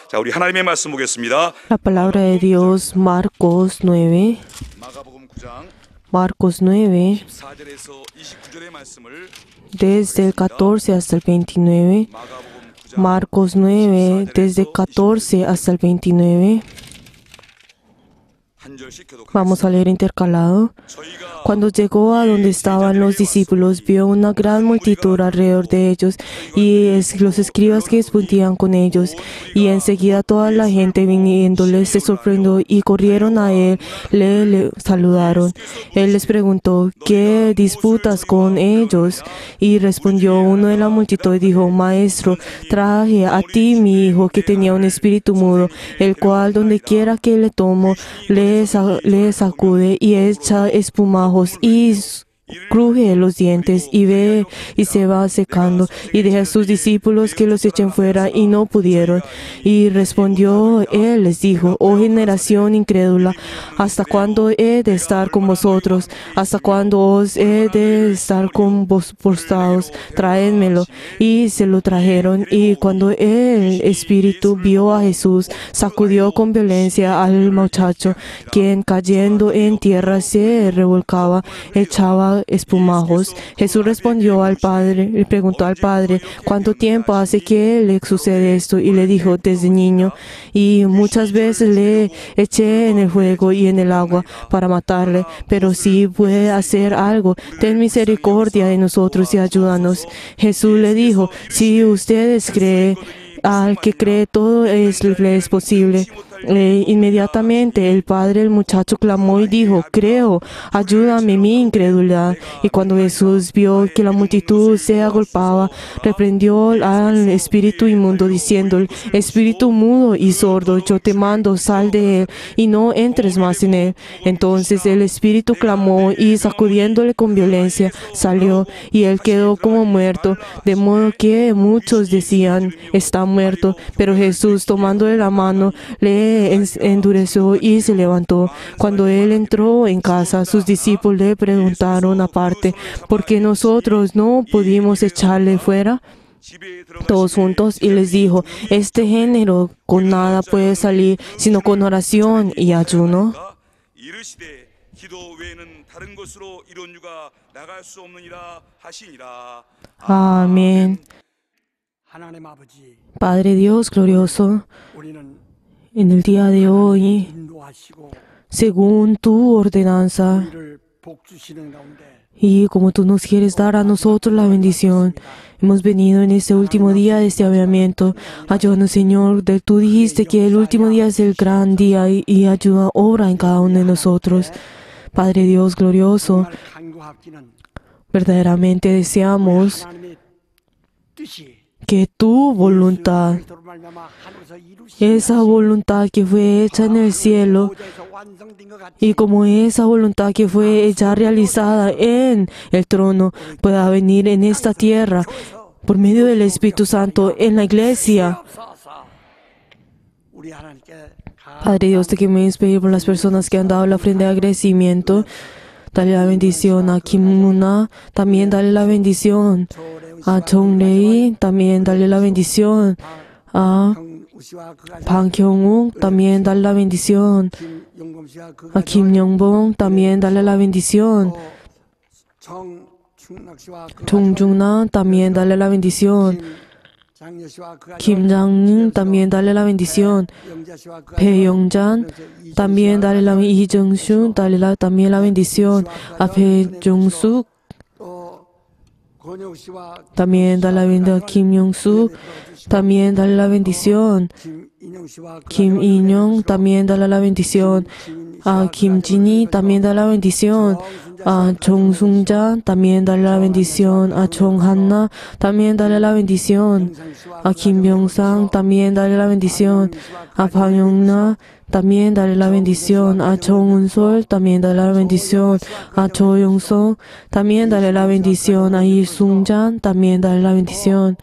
자, 우리 하나님의 말씀 보겠습니다. La palabra de Dios, Marcos 9, 마가복음 9장 Marcos 9, 14절에서 29절의 말씀을 desde el 14 hasta el 29, 마가복음 9장 Marcos 9, desde el 14 hasta el 29. 한 절씩 교독하겠습니다. Vamos a leer intercalado. 저희가 Cuando llegó a donde estaban los discípulos, vio una gran multitud alrededor de ellos y los escribas que discutían con ellos. Y enseguida toda la gente viniéndoles se sorprendió y corrieron a él, le saludaron. Él les preguntó, ¿qué disputas con ellos? Y respondió uno de la multitud y dijo, Maestro, traje a ti mi hijo que tenía un espíritu mudo, el cual donde quiera que le tomo, le sacude y echa espumajos y cruje los dientes y ve y se va secando, y deja a sus discípulos que los echen fuera y no pudieron. Y respondió él, les dijo, oh generación incrédula, ¿hasta cuándo he de estar con vosotros? ¿Hasta cuándo os he de estar con vos postrados? Traédmelo. Y se lo trajeron, y cuando el espíritu vio a Jesús, sacudió con violencia al muchacho, quien cayendo en tierra se revolcaba, echaba espumajos. Jesús respondió al padre, le preguntó al padre, ¿cuánto tiempo hace que le sucede esto? Y le dijo, desde niño, y muchas veces le eché en el fuego y en el agua para matarle, pero si puede hacer algo, ten misericordia de nosotros y ayúdanos. Jesús le dijo, si ustedes creen, al que cree todo le es posible. Inmediatamente el padre del muchacho clamó y dijo, creo, ayúdame mi incredulidad. Y cuando Jesús vio que la multitud se agolpaba, reprendió al espíritu inmundo diciendo, espíritu mudo y sordo, yo te mando, sal de él y no entres más en él. Entonces el espíritu clamó y sacudiéndole con violencia salió, y él quedó como muerto, de modo que muchos decían, está muerto. Pero Jesús, tomándole la mano, le endureció y se levantó. Cuando él entró en casa, sus discípulos le preguntaron aparte, ¿por qué nosotros no pudimos echarle fuera todos juntos? Y les dijo, este género con nada puede salir, sino con oración y ayuno. 이르시되 기도 외에는 다른 것으로 이런 유가 나갈 수 없느니라 하시니라. Amén. 하나님 아버지, Padre Dios glorioso, 우리는 en el día de hoy, 인도하시고 según tu ordenanza, 우리를 복 주시는 가운데 y como tú nos quieres dar a nosotros la bendición, hemos venido en este último día de este avivamiento. Ayúdanos, Señor. Tú dijiste que el último día es el gran día y ayuda, obra en cada uno de nosotros. Padre Dios glorioso, 정말 간구합기는 verdaderamente deseamos 하나님의 뜻이 que tu voluntad, 그리스도로 말미암아 하늘에서 이루시는 esa voluntad que fue hecha en el cielo, 보좌에서 완성된 것 같이 y como esa voluntad que fue ya realizada en el trono pueda venir en esta tierra por medio del Espíritu Santo en la iglesia. 없어서 우리 하나님께 Padre Dios, te queremos pedir por las personas que han dado la ofrenda de agradecimiento. Dale la bendición a Kim Muna, también dale la bendición a Chong Lei, también dale la bendición a 우시와 그가 Bang Kyung-wook, también dale la bendición 김용범 씨와 그가 a Kim Yong-bong, también dale la bendición 정충락 씨와 그가 Chung Jung-na, también dale la bendición 장여 씨와 그가 Kim Jang-un, también dale la bendición 영자 씨와 그가 Bae Yong-jan, también dale la Lee Jung-shu, también la bendición a Bae Jong-suk, 또 권혁 씨와 también dale la bendición a Kim Yong-suk, también dale la bendición 김인영 씨와 그가 Kim In-young, también dale la bendición a Kim Jin-hee, también dale la bendición a Chung Sung-ja, también dale la bendición a Chung Han-na, también dale la bendición a Kim Byung-sang, también dale la bendición a Bang Yong-na, también dale la bendición a Chung Un-sol, también dale la bendición a Cho Yong-song, también dale la bendición a Lee Sung-jan, también dale la bendición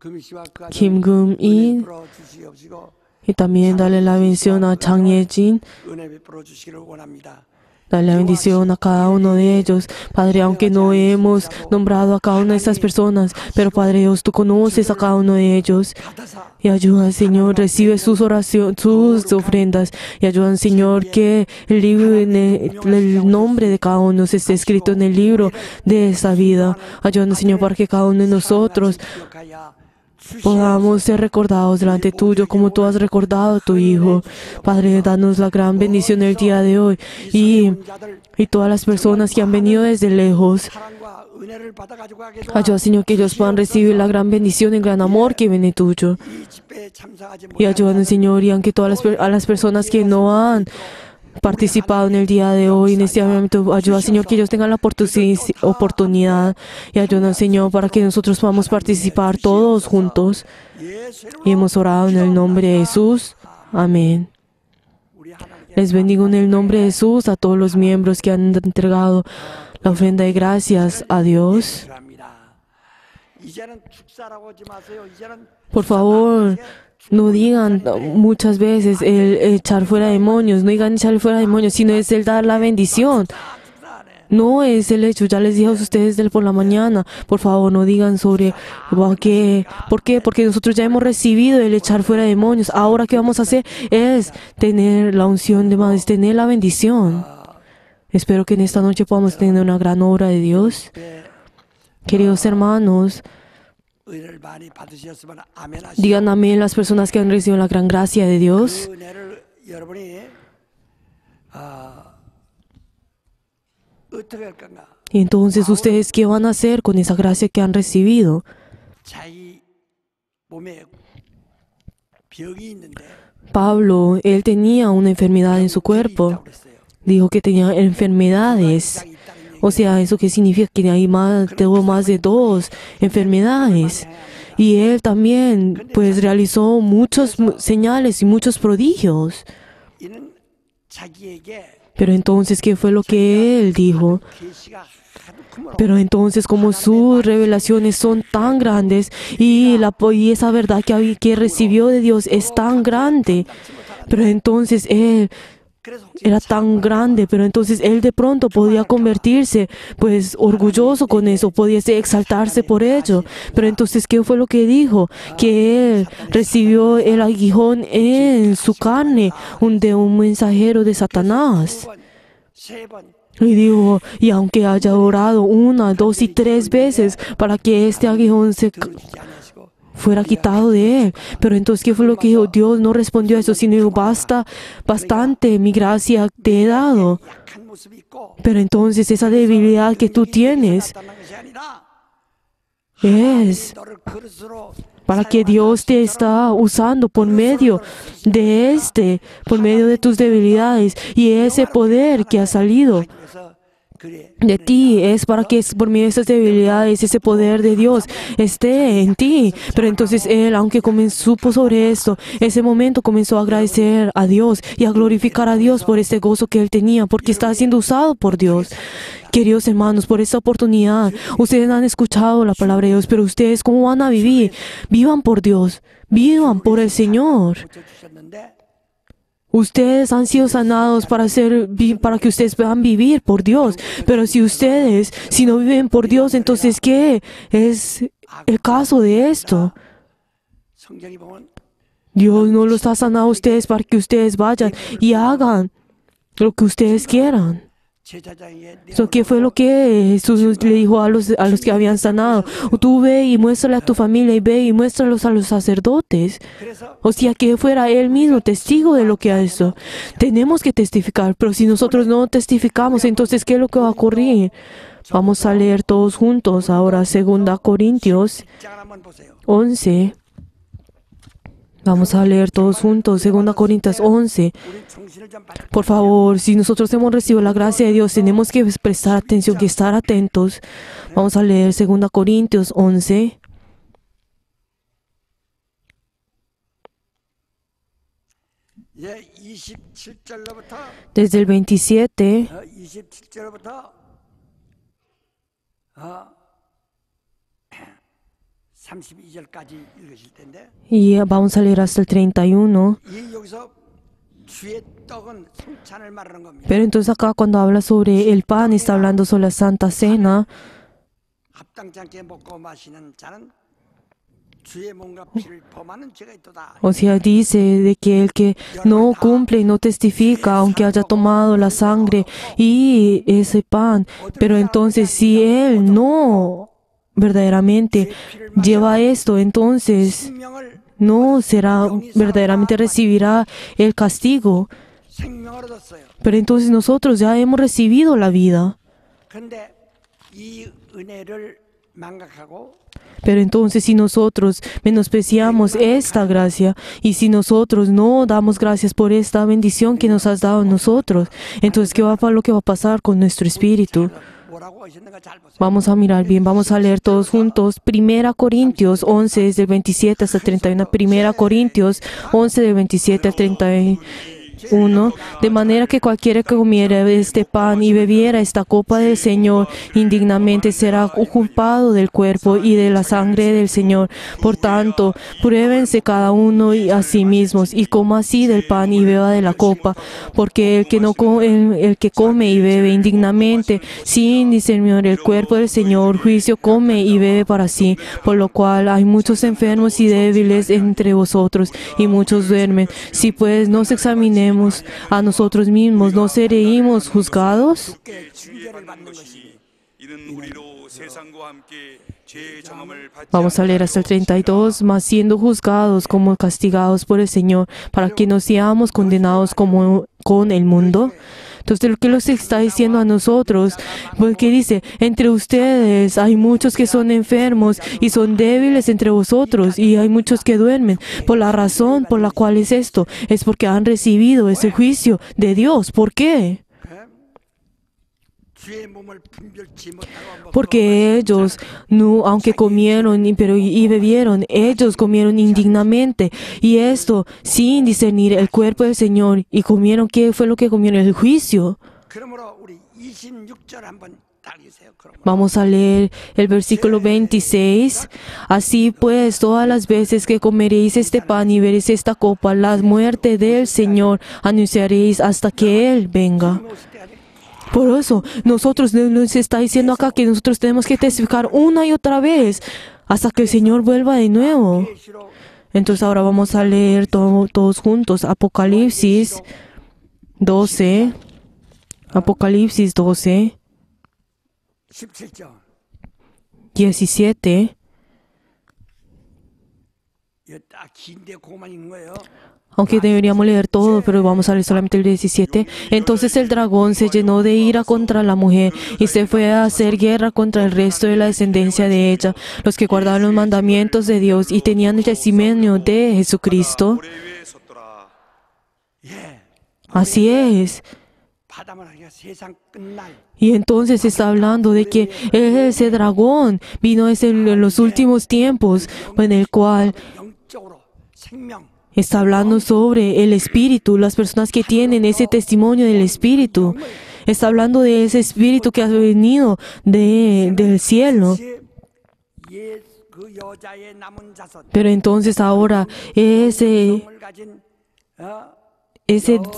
김금희 씨와 그가 Kim Kum-in, 베풀어 주시옵시고 y también dale la bendición a Chang Ye-jin. 은혜 베풀어 주시기를 원합니다. Dale la bendición a cada uno de ellos. Padre, aunque no hemos nombrado a cada una de estas personas, pero Padre Dios, tú conoces a cada uno de ellos. Y ayuda, Señor, recibe sus oraciones, sus ofrendas. Y ayuda, Señor, que el libro, el nombre de cada uno esté escrito en el libro de esta vida. Ayuda, Señor, para que cada uno de nosotros podamos ser recordados delante tuyo como tú has recordado a tu Hijo. Padre, danos la gran bendición el día de hoy. Y todas las personas que han venido desde lejos, ayuda, Señor, que ellos puedan recibir la gran bendición y el gran amor que viene tuyo. Y ayúdanos, Señor, y aunque a las personas que no han participado en el día de hoy, en este momento, ayuda, Señor, que ellos tengan la oportunidad. Y ayúdanos, Señor, para que nosotros podamos participar todos juntos. Y hemos orado en el nombre de Jesús. Amén. Les bendigo en el nombre de Jesús a todos los miembros que han entregado la ofrenda de gracias a Dios. Por favor, no digan muchas veces el echar fuera demonios, no digan echar fuera demonios, sino es el dar la bendición. No es el hecho, ya les dije a ustedes por la mañana, por favor no digan sobre ¿por qué? Porque nosotros ya hemos recibido el echar fuera demonios. Ahora ¿qué vamos a hacer? Es tener la unción de más, tener la bendición. Espero que en esta noche podamos tener una gran obra de Dios. Queridos hermanos, digan amén las personas que han recibido la gran gracia de Dios. Y entonces, ¿ustedes qué van a hacer con esa gracia que han recibido? Pablo, él tenía una enfermedad en su cuerpo. Dijo que tenía enfermedades. O sea, ¿eso qué significa? Que tuvo más de 2 enfermedades. Y él también, pues, realizó muchos señales y muchos prodigios. Pero entonces, ¿qué fue lo que él dijo? Pero entonces, como sus revelaciones son tan grandes y esa verdad que recibió de Dios es tan grande, pero entonces él era tan grande, pero entonces él de pronto podía convertirse, pues, orgulloso con eso, podía exaltarse por ello. Pero entonces, ¿qué fue lo que dijo? Que él recibió el aguijón en su carne, de un mensajero de Satanás. Y dijo, y aunque haya orado 1, 2 y 3 veces para que este aguijón fuera quitado de él. Pero entonces, ¿qué fue lo que dijo? Dios no respondió a eso, sino dijo, bastante, mi gracia te he dado. Pero entonces, esa debilidad que tú tienes es para que Dios te está usando por medio de tus debilidades. Y ese poder que ha salido de ti es para que por medio de esas debilidades ese poder de Dios esté en ti. Pero entonces él, aunque supo sobre esto, ese momento comenzó a agradecer a Dios y a glorificar a Dios por este gozo que él tenía, porque estaba siendo usado por Dios. Queridos hermanos, por esta oportunidad, ustedes han escuchado la palabra de Dios, pero ustedes, ¿cómo van a vivir? Vivan por Dios, vivan por el Señor. Ustedes han sido sanados para que ustedes puedan vivir por Dios. Pero si no viven por Dios, entonces, ¿qué es el caso de esto? Dios no los ha sanado a ustedes para que ustedes vayan y hagan lo que ustedes quieran. ¿Qué fue lo que Jesús le dijo a los que habían sanado? Tú ve y muéstrale a tu familia y ve y muéstralos a los sacerdotes. O sea, que fuera Él mismo testigo de lo que ha hecho. Tenemos que testificar, pero si nosotros no testificamos, entonces, ¿qué es lo que va a ocurrir? Vamos a leer todos juntos ahora 2 Corintios 11. Vamos a leer todos juntos 2 Corintios 11. Por favor, si nosotros hemos recibido la gracia de Dios, tenemos que prestar atención, que estar atentos. Vamos a leer 2 Corintios 11. Desde el 27 y vamos a leer hasta el 31. 주의 떡은 성찬을 말하는 겁니다. Pero entonces acá cuando habla sobre el pan, está hablando sobre la Santa Cena. 합당치 않게 먹고 마시는 자는 주의 몸과 피를 범하는 죄가 있도다. O sea, dice de que el que no cumple y no testifica, aunque haya tomado la sangre y ese pan, pero entonces si él no verdaderamente lleva esto, entonces 생명을 no será verdaderamente recibirá el castigo. 생명을 얻었어요. Pero entonces nosotros ya hemos recibido la vida. 그런데 이 은혜를 망각하고 Pero entonces si nosotros menospreciamos esta gracia y si nosotros no damos gracias por esta bendición que nos has dado a nosotros, entonces lo que va a pasar con nuestro espíritu? 뭐라고 하셨는가 잘 보세요. Vamos a mirar bien, vamos a leer todos juntos. 1 Corintios 11, desde el 27 hasta el 31. 1 Corintios 11, del 27 al 31. De manera que cualquiera que comiera de este pan y bebiera esta copa del Señor indignamente será culpado del cuerpo y de la sangre del Señor. Por tanto, pruébense cada uno a sí mismos y coma así del pan y beba de la copa, porque el que come y bebe indignamente sin discernir el cuerpo del Señor, juicio come y bebe para sí, por lo cual hay muchos enfermos y débiles entre vosotros y muchos duermen. Si pues nos examinemos a nosotros mismos, ¿no seréis juzgados? 주께 징계를 받는 것이니 이는 우리로 세상과 함께 죄의 정함을 받지 Vamos a leer hasta el 32, mas siendo juzgados como castigados por el Señor, para que no seamos condenados como con el mundo. Entonces, lo que nos está diciendo a nosotros, porque dice, entre ustedes hay muchos que son enfermos y son débiles entre vosotros y hay muchos que duermen. Por la razón por la cual es esto, es porque han recibido ese juicio de Dios. ¿Por qué? 주의 몸을 분별치 못하고 Porque ellos, no, aunque comieron y bebieron, ellos comieron indignamente. Y esto sin discernir el cuerpo del Señor. Y comieron, ¿qué fue lo que comieron? El juicio. 그러므로 우리 26절 한번 달리세요. 그러므로 Vamos a leer el versículo 26. Así pues, todas las veces que comeréis este pan y beberéis esta copa, la muerte del Señor anunciaréis hasta que Él venga. 오실 때까지 Por eso, nosotros nos está diciendo acá que nosotros tenemos que testificar una y otra vez hasta que el Señor vuelva de nuevo. 계시로 Entonces ahora vamos a leer todos juntos Apocalipsis 12. Apocalipsis 12, 17절 17. 이거 딱 긴데 그것만 읽는 거예요. Aunque deberíamos leer todo, pero vamos a leer solamente el 17. Entonces el dragón se llenó de ira contra la mujer y se fue a hacer guerra contra el resto de la descendencia de ella, los que guardaban los mandamientos de Dios y tenían el testimonio de Jesucristo. 모래 위에 섰더라. 예. Así es. 바다만 하기가 세상 끝날 Y entonces está hablando de que ese dragón vino en los últimos tiempos, en el cual 영적으로 생명 está hablando sobre el Espíritu, las personas que tienen ese testimonio del Espíritu. Está hablando de ese Espíritu que ha venido del cielo. 그 여자의 남은 자손 Pero entonces ahora ese 성을 가진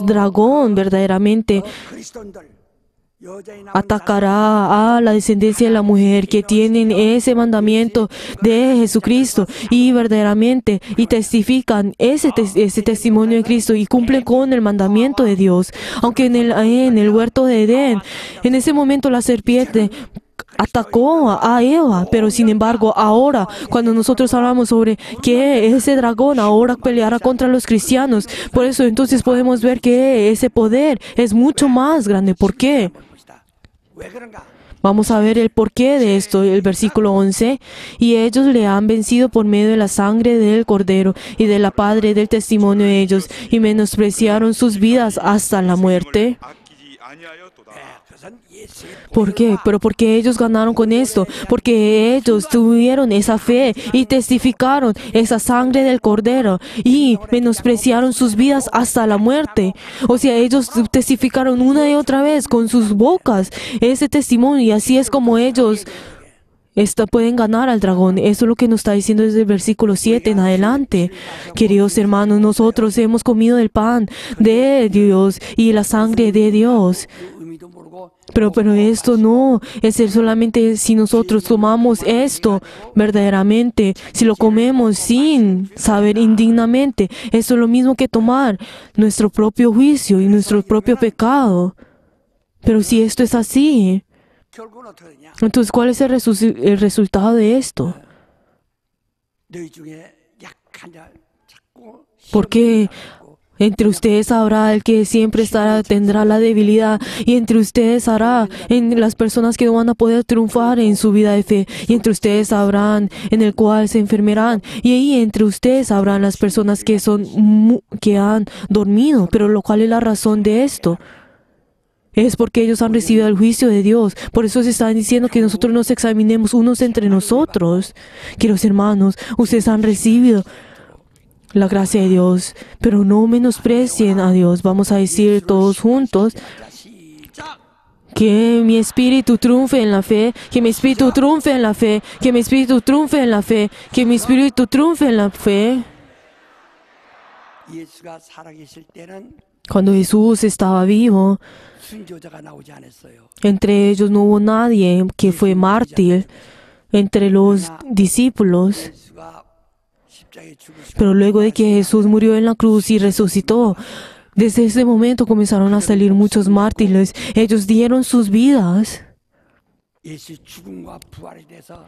dragón verdaderamente 그리스도인들 여자의 남은 atacará a la descendencia de la mujer que tienen ese mandamiento de Jesucristo y verdaderamente y testifican ese testimonio de Cristo y cumplen con el mandamiento de Dios. Aunque en el huerto de Edén, en ese momento la serpiente atacó a Eva, pero sin embargo ahora cuando nosotros hablamos sobre que ese dragón ahora peleará contra los cristianos, por eso entonces podemos ver que ese poder es mucho más grande. ¿Por qué? 것이다. 왜 그런가? Vamos a ver el porqué de esto, el versículo 11. Y ellos le han vencido por medio de la sangre del Cordero y de la Padre del testimonio de ellos, y menospreciaron sus vidas hasta la muerte. 아끼지 아니하였도다. 그것은 예수의 ¿Por qué? Pero porque ellos ganaron con esto, porque ellos tuvieron esa fe y testificaron esa sangre del Cordero y menospreciaron sus vidas hasta la muerte. O sea, ellos testificaron una y otra vez con sus bocas ese testimonio y así es como ellos pueden ganar al dragón. Eso es lo que nos está diciendo desde el versículo 7 en adelante. Queridos hermanos, nosotros hemos comido el pan de Dios y la sangre de Dios. 의미도 모르고 Pero esto no es el solamente si nosotros tomamos esto verdaderamente, si lo comemos sin saber indignamente, eso es lo mismo que tomar nuestro propio juicio y nuestro propio pecado. Pero si esto es así, 결국은 어떻게 되냐? entonces ¿cuál es el resultado de esto? 너희 중에 약한 자 자꾸 Porque entre ustedes habrá el que siempre tendrá la debilidad, y entre ustedes habrá en las personas que no van a poder triunfar en su vida de fe, y entre ustedes habrán en el cual se enfermarán, y ahí entre ustedes habrán las personas que que han dormido. Pero lo cual es la razón de esto. Es porque ellos han recibido el juicio de Dios. Por eso se están diciendo que nosotros nos examinemos unos entre nosotros. Queridos hermanos, ustedes han recibido la gracia de Dios, pero no menosprecien a Dios. Vamos a decir todos juntos: 시작. que mi espíritu triunfe en la fe, que mi espíritu triunfe en la fe, que mi espíritu triunfe en la fe, que mi espíritu triunfe en la fe. 예수가 살아계실 때는 Cuando Jesús estaba vivo, 순교자가 나오지 않았어요. entre ellos no hubo nadie que fue mártir entre los discípulos. 예수가 십자가에 죽으시고 Pero luego de que Jesús murió en la cruz y resucitó, desde ese momento comenzaron a salir muchos mártires. Ellos dieron sus vidas 예수 죽음과 부활에 대해서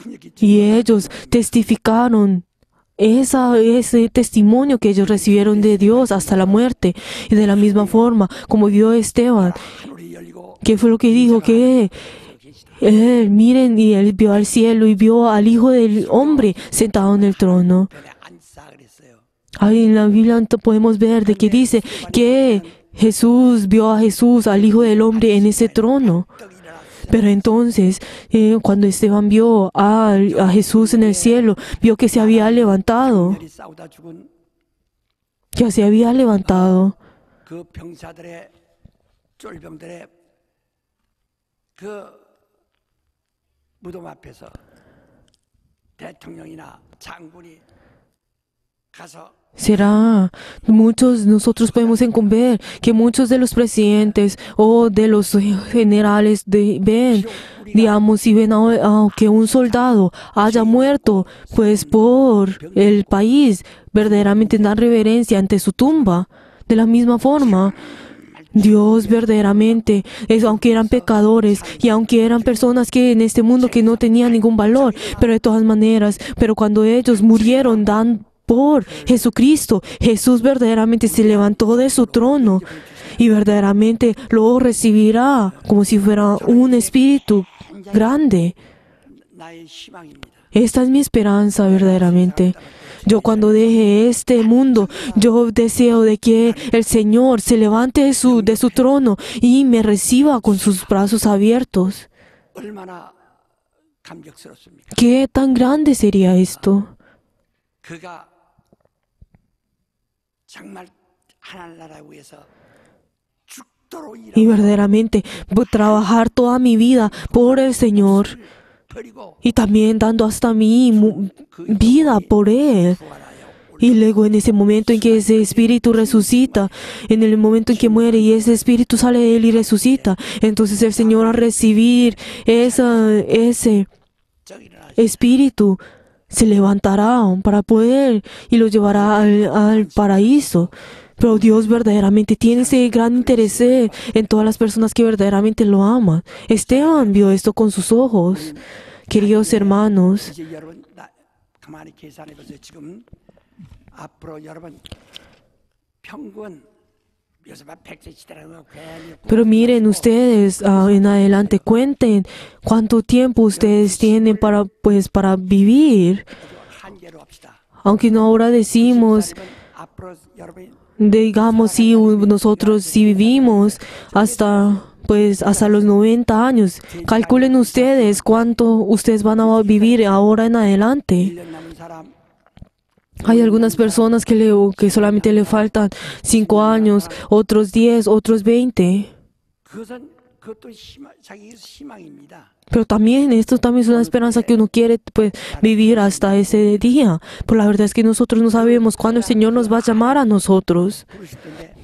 강력히 y ellos testificaron ese testimonio que ellos recibieron de Dios hasta la muerte. Y de la misma forma, como vio Esteban, 하늘이 열리고 ¿qué fue lo que dijo? Que miren, y él vio al cielo y vio al Hijo del Hombre sentado en el trono. 변에 앉사 그랬어요. Ahí en la Biblia podemos ver de que dice que Jesús vio a Jesús, al Hijo del Hombre, en ese trono. 떡 일어났어요. Pero entonces, cuando Esteban vio a Jesús en el cielo, vio que se había levantado, 열이 싸우다 죽은 que se había levantado. 그 병사들의 쫄병들의 그 무덤 앞에서 대통령이나 장군이 가서 Será, nosotros podemos ver que muchos de los presidentes o de los generales ven, digamos, si ven que un soldado haya muerto, pues por el país, verdaderamente dan reverencia ante su tumba. De la misma forma, Dios verdaderamente, aunque eran pecadores y aunque eran personas que en este mundo que no tenían ningún valor, pero de todas maneras, pero cuando ellos murieron por Jesucristo, Jesús verdaderamente se levantó de su trono y verdaderamente lo recibirá como si fuera un espíritu grande. 나의 희망입니다. Esta es mi esperanza verdaderamente. Yo cuando deje este mundo, yo deseo de que el Señor se levante de su trono y me reciba con sus brazos abiertos. 얼마나 감격스럽습니까? ¿Qué tan grande sería esto? 그가 정말 하나님 나라 위해서 죽도록 Y 일하고 verdaderamente trabajar toda mi vida por el Señor 버리고 y también dando hasta mi vida por Él. 부활하여 Y luego en ese momento en que ese espíritu resucita, en el momento en que muere y ese espíritu sale de Él y resucita, entonces el Señor al recibir ese 저기 일어나시 espíritu se levantará para poder y lo llevará al paraíso. Pero Dios verdaderamente tiene ese gran interés en todas las personas que verdaderamente lo aman. Esteban vio esto con sus ojos. Queridos hermanos, 이제 여러분 가만히 계산해 보세요. 지금 앞으로 여러분 평균 요새만 100세 시대라고 괜히 pero miren ustedes en adelante, cuenten cuánto tiempo ustedes tienen para vivir. 한계로 합시다. Aunque no ahora decimos, 앞으로 여러분 digamos, si nosotros si vivimos hasta los 90 años, calculen ustedes cuánto ustedes van a vivir ahora en adelante. 1년 남은 사람 Hay algunas personas que solamente le faltan 5 años, otros 10, otros 20. 그것은 그것도 자기 희망입니다. Pero también, esto también es una esperanza que uno quiere pues, vivir hasta ese día. Pero la verdad es que nosotros no sabemos cuándo el Señor nos va a llamar a nosotros. 부르실 텐데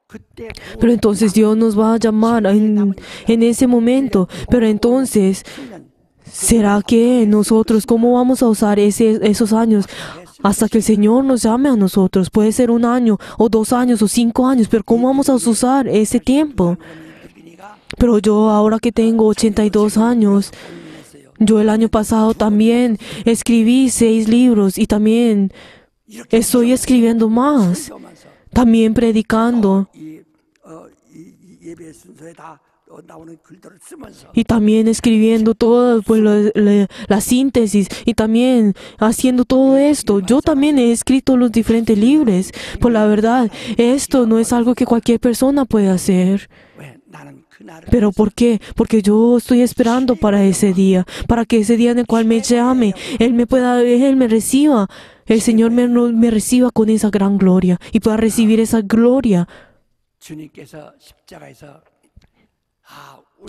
그때 Pero entonces Dios nos va a llamar en ese momento. Pero entonces, ¿será que nosotros cómo vamos a usar esos años hasta que el Señor nos llame a nosotros? Puede ser 1 año, o 2 años, o 5 años, pero ¿cómo vamos a usar ese tiempo? Pero yo ahora que tengo 82 años, yo el año pasado también escribí 6 libros y también estoy escribiendo más. También predicando 이 예배 순서에 다 나오는 글들을 쓰면서 y también escribiendo todo pues, la síntesis y también haciendo todo esto. Yo también he escrito los diferentes libros. Por la verdad, esto no es algo que cualquier persona puede hacer. 왜 나는 그날을 ¿Pero por qué? Porque yo estoy esperando para ese día, para que ese día en el cual me llame, Él me reciba, el Señor me reciba con esa gran gloria y pueda recibir esa gloria. 주님께서 십자가에서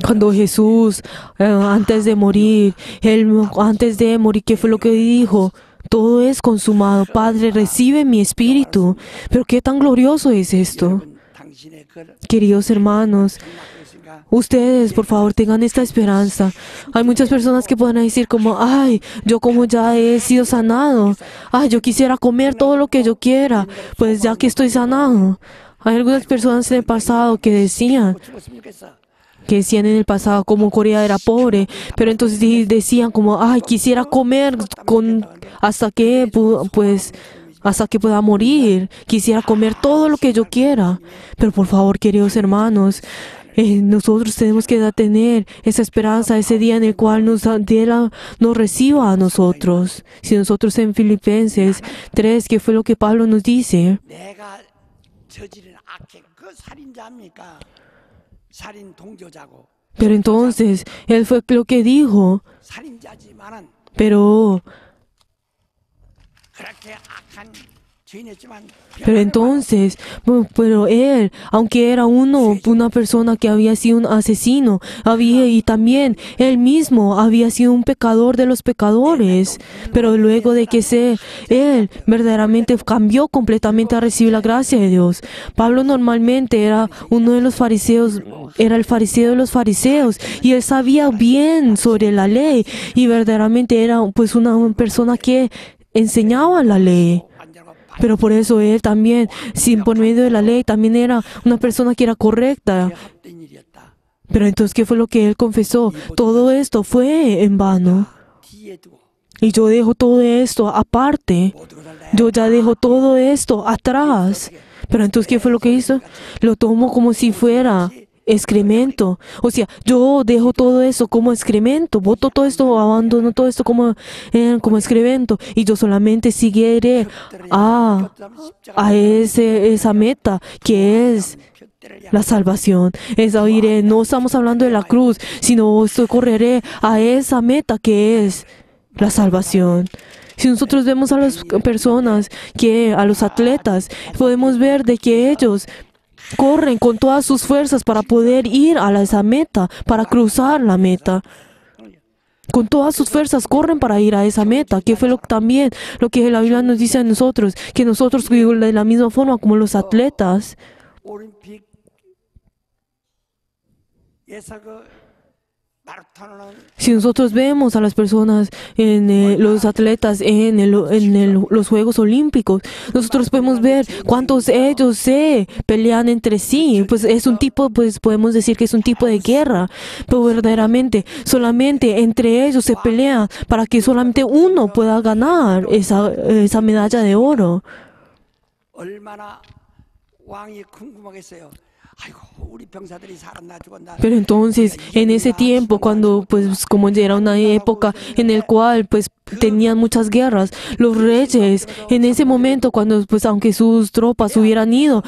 Cuando Jesús, antes de morir, ¿qué fue lo que dijo? Todo es consumado. Padre, recibe mi espíritu. Pero qué tan glorioso es esto. 당신의 그 Queridos hermanos, ustedes, por favor, tengan esta esperanza. Hay muchas personas que pueden decir como, ay, yo como ya he sido sanado, ay, yo quisiera comer todo lo que yo quiera, pues ya que estoy sanado. Hay algunas personas en el pasado que decían en el pasado como Corea era pobre, pero entonces decían como, ay, quisiera comer hasta que pueda morir, quisiera comer todo lo que yo quiera. Pero por favor, queridos hermanos, nosotros tenemos que tener esa esperanza, ese día en el cual nos reciba a nosotros. Si nosotros en Filipenses 3, que fue lo que Pablo nos dice, 내가 저지른 악행 그 살인자입니까? 살인 동조자고 pero entonces él fue lo que dijo, 살인자지만은 pero 그렇게 악한 죄인이었지만 Pero entonces, pero él, aunque era una persona que había sido un asesino, y también él mismo había sido un pecador de los pecadores, pero luego de que él verdaderamente cambió completamente a recibir la gracia de Dios. Pablo normalmente era uno de los fariseos, era el fariseo de los fariseos, y él sabía bien sobre la ley, y verdaderamente era pues una persona que enseñaba la ley. Pero por eso él también, por medio de la ley, también era una persona que era correcta. Pero entonces, ¿qué fue lo que él confesó? Todo esto fue en vano. Y yo dejo todo esto aparte. Yo ya dejo todo esto atrás. Pero entonces, ¿qué fue lo que hizo? Lo tomo como si fuera excremento. O sea, yo dejo todo eso como excremento, boto todo esto, abandono todo esto como excremento, y yo solamente seguiré a esa meta que es la salvación. No estamos hablando de la cruz, sino correré a esa meta que es la salvación. Si nosotros vemos a las personas, a los atletas, podemos ver de que ellos corren con todas sus fuerzas para poder ir a esa meta, para cruzar la meta. Con todas sus fuerzas corren para ir a esa meta, que fue lo que la Biblia nos dice a nosotros, que nosotros de la misma forma como los atletas, si nosotros vemos a las personas, los atletas en los Juegos Olímpicos, nosotros podemos ver cuántos ellos se pelean entre sí. Pues es un tipo, pues podemos decir que es un tipo de guerra, pero verdaderamente solamente entre ellos se pelean para que solamente uno pueda ganar esa medalla de oro. Pero entonces, en ese tiempo, cuando, pues, como era una época en el cual, pues, tenían muchas guerras, los reyes, en ese momento, cuando, pues, aunque sus tropas hubieran ido,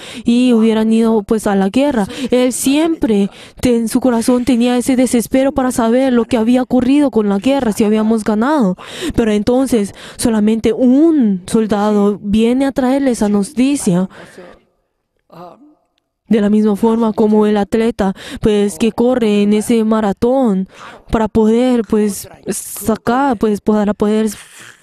pues, a la guerra, él siempre, en su corazón tenía ese desespero para saber lo que había ocurrido con la guerra, si habíamos ganado. Pero entonces, solamente un soldado viene a traerle esa noticia. De la misma forma como el atleta, pues, que corre en ese maratón para poder, pues, sacar, pues, para poder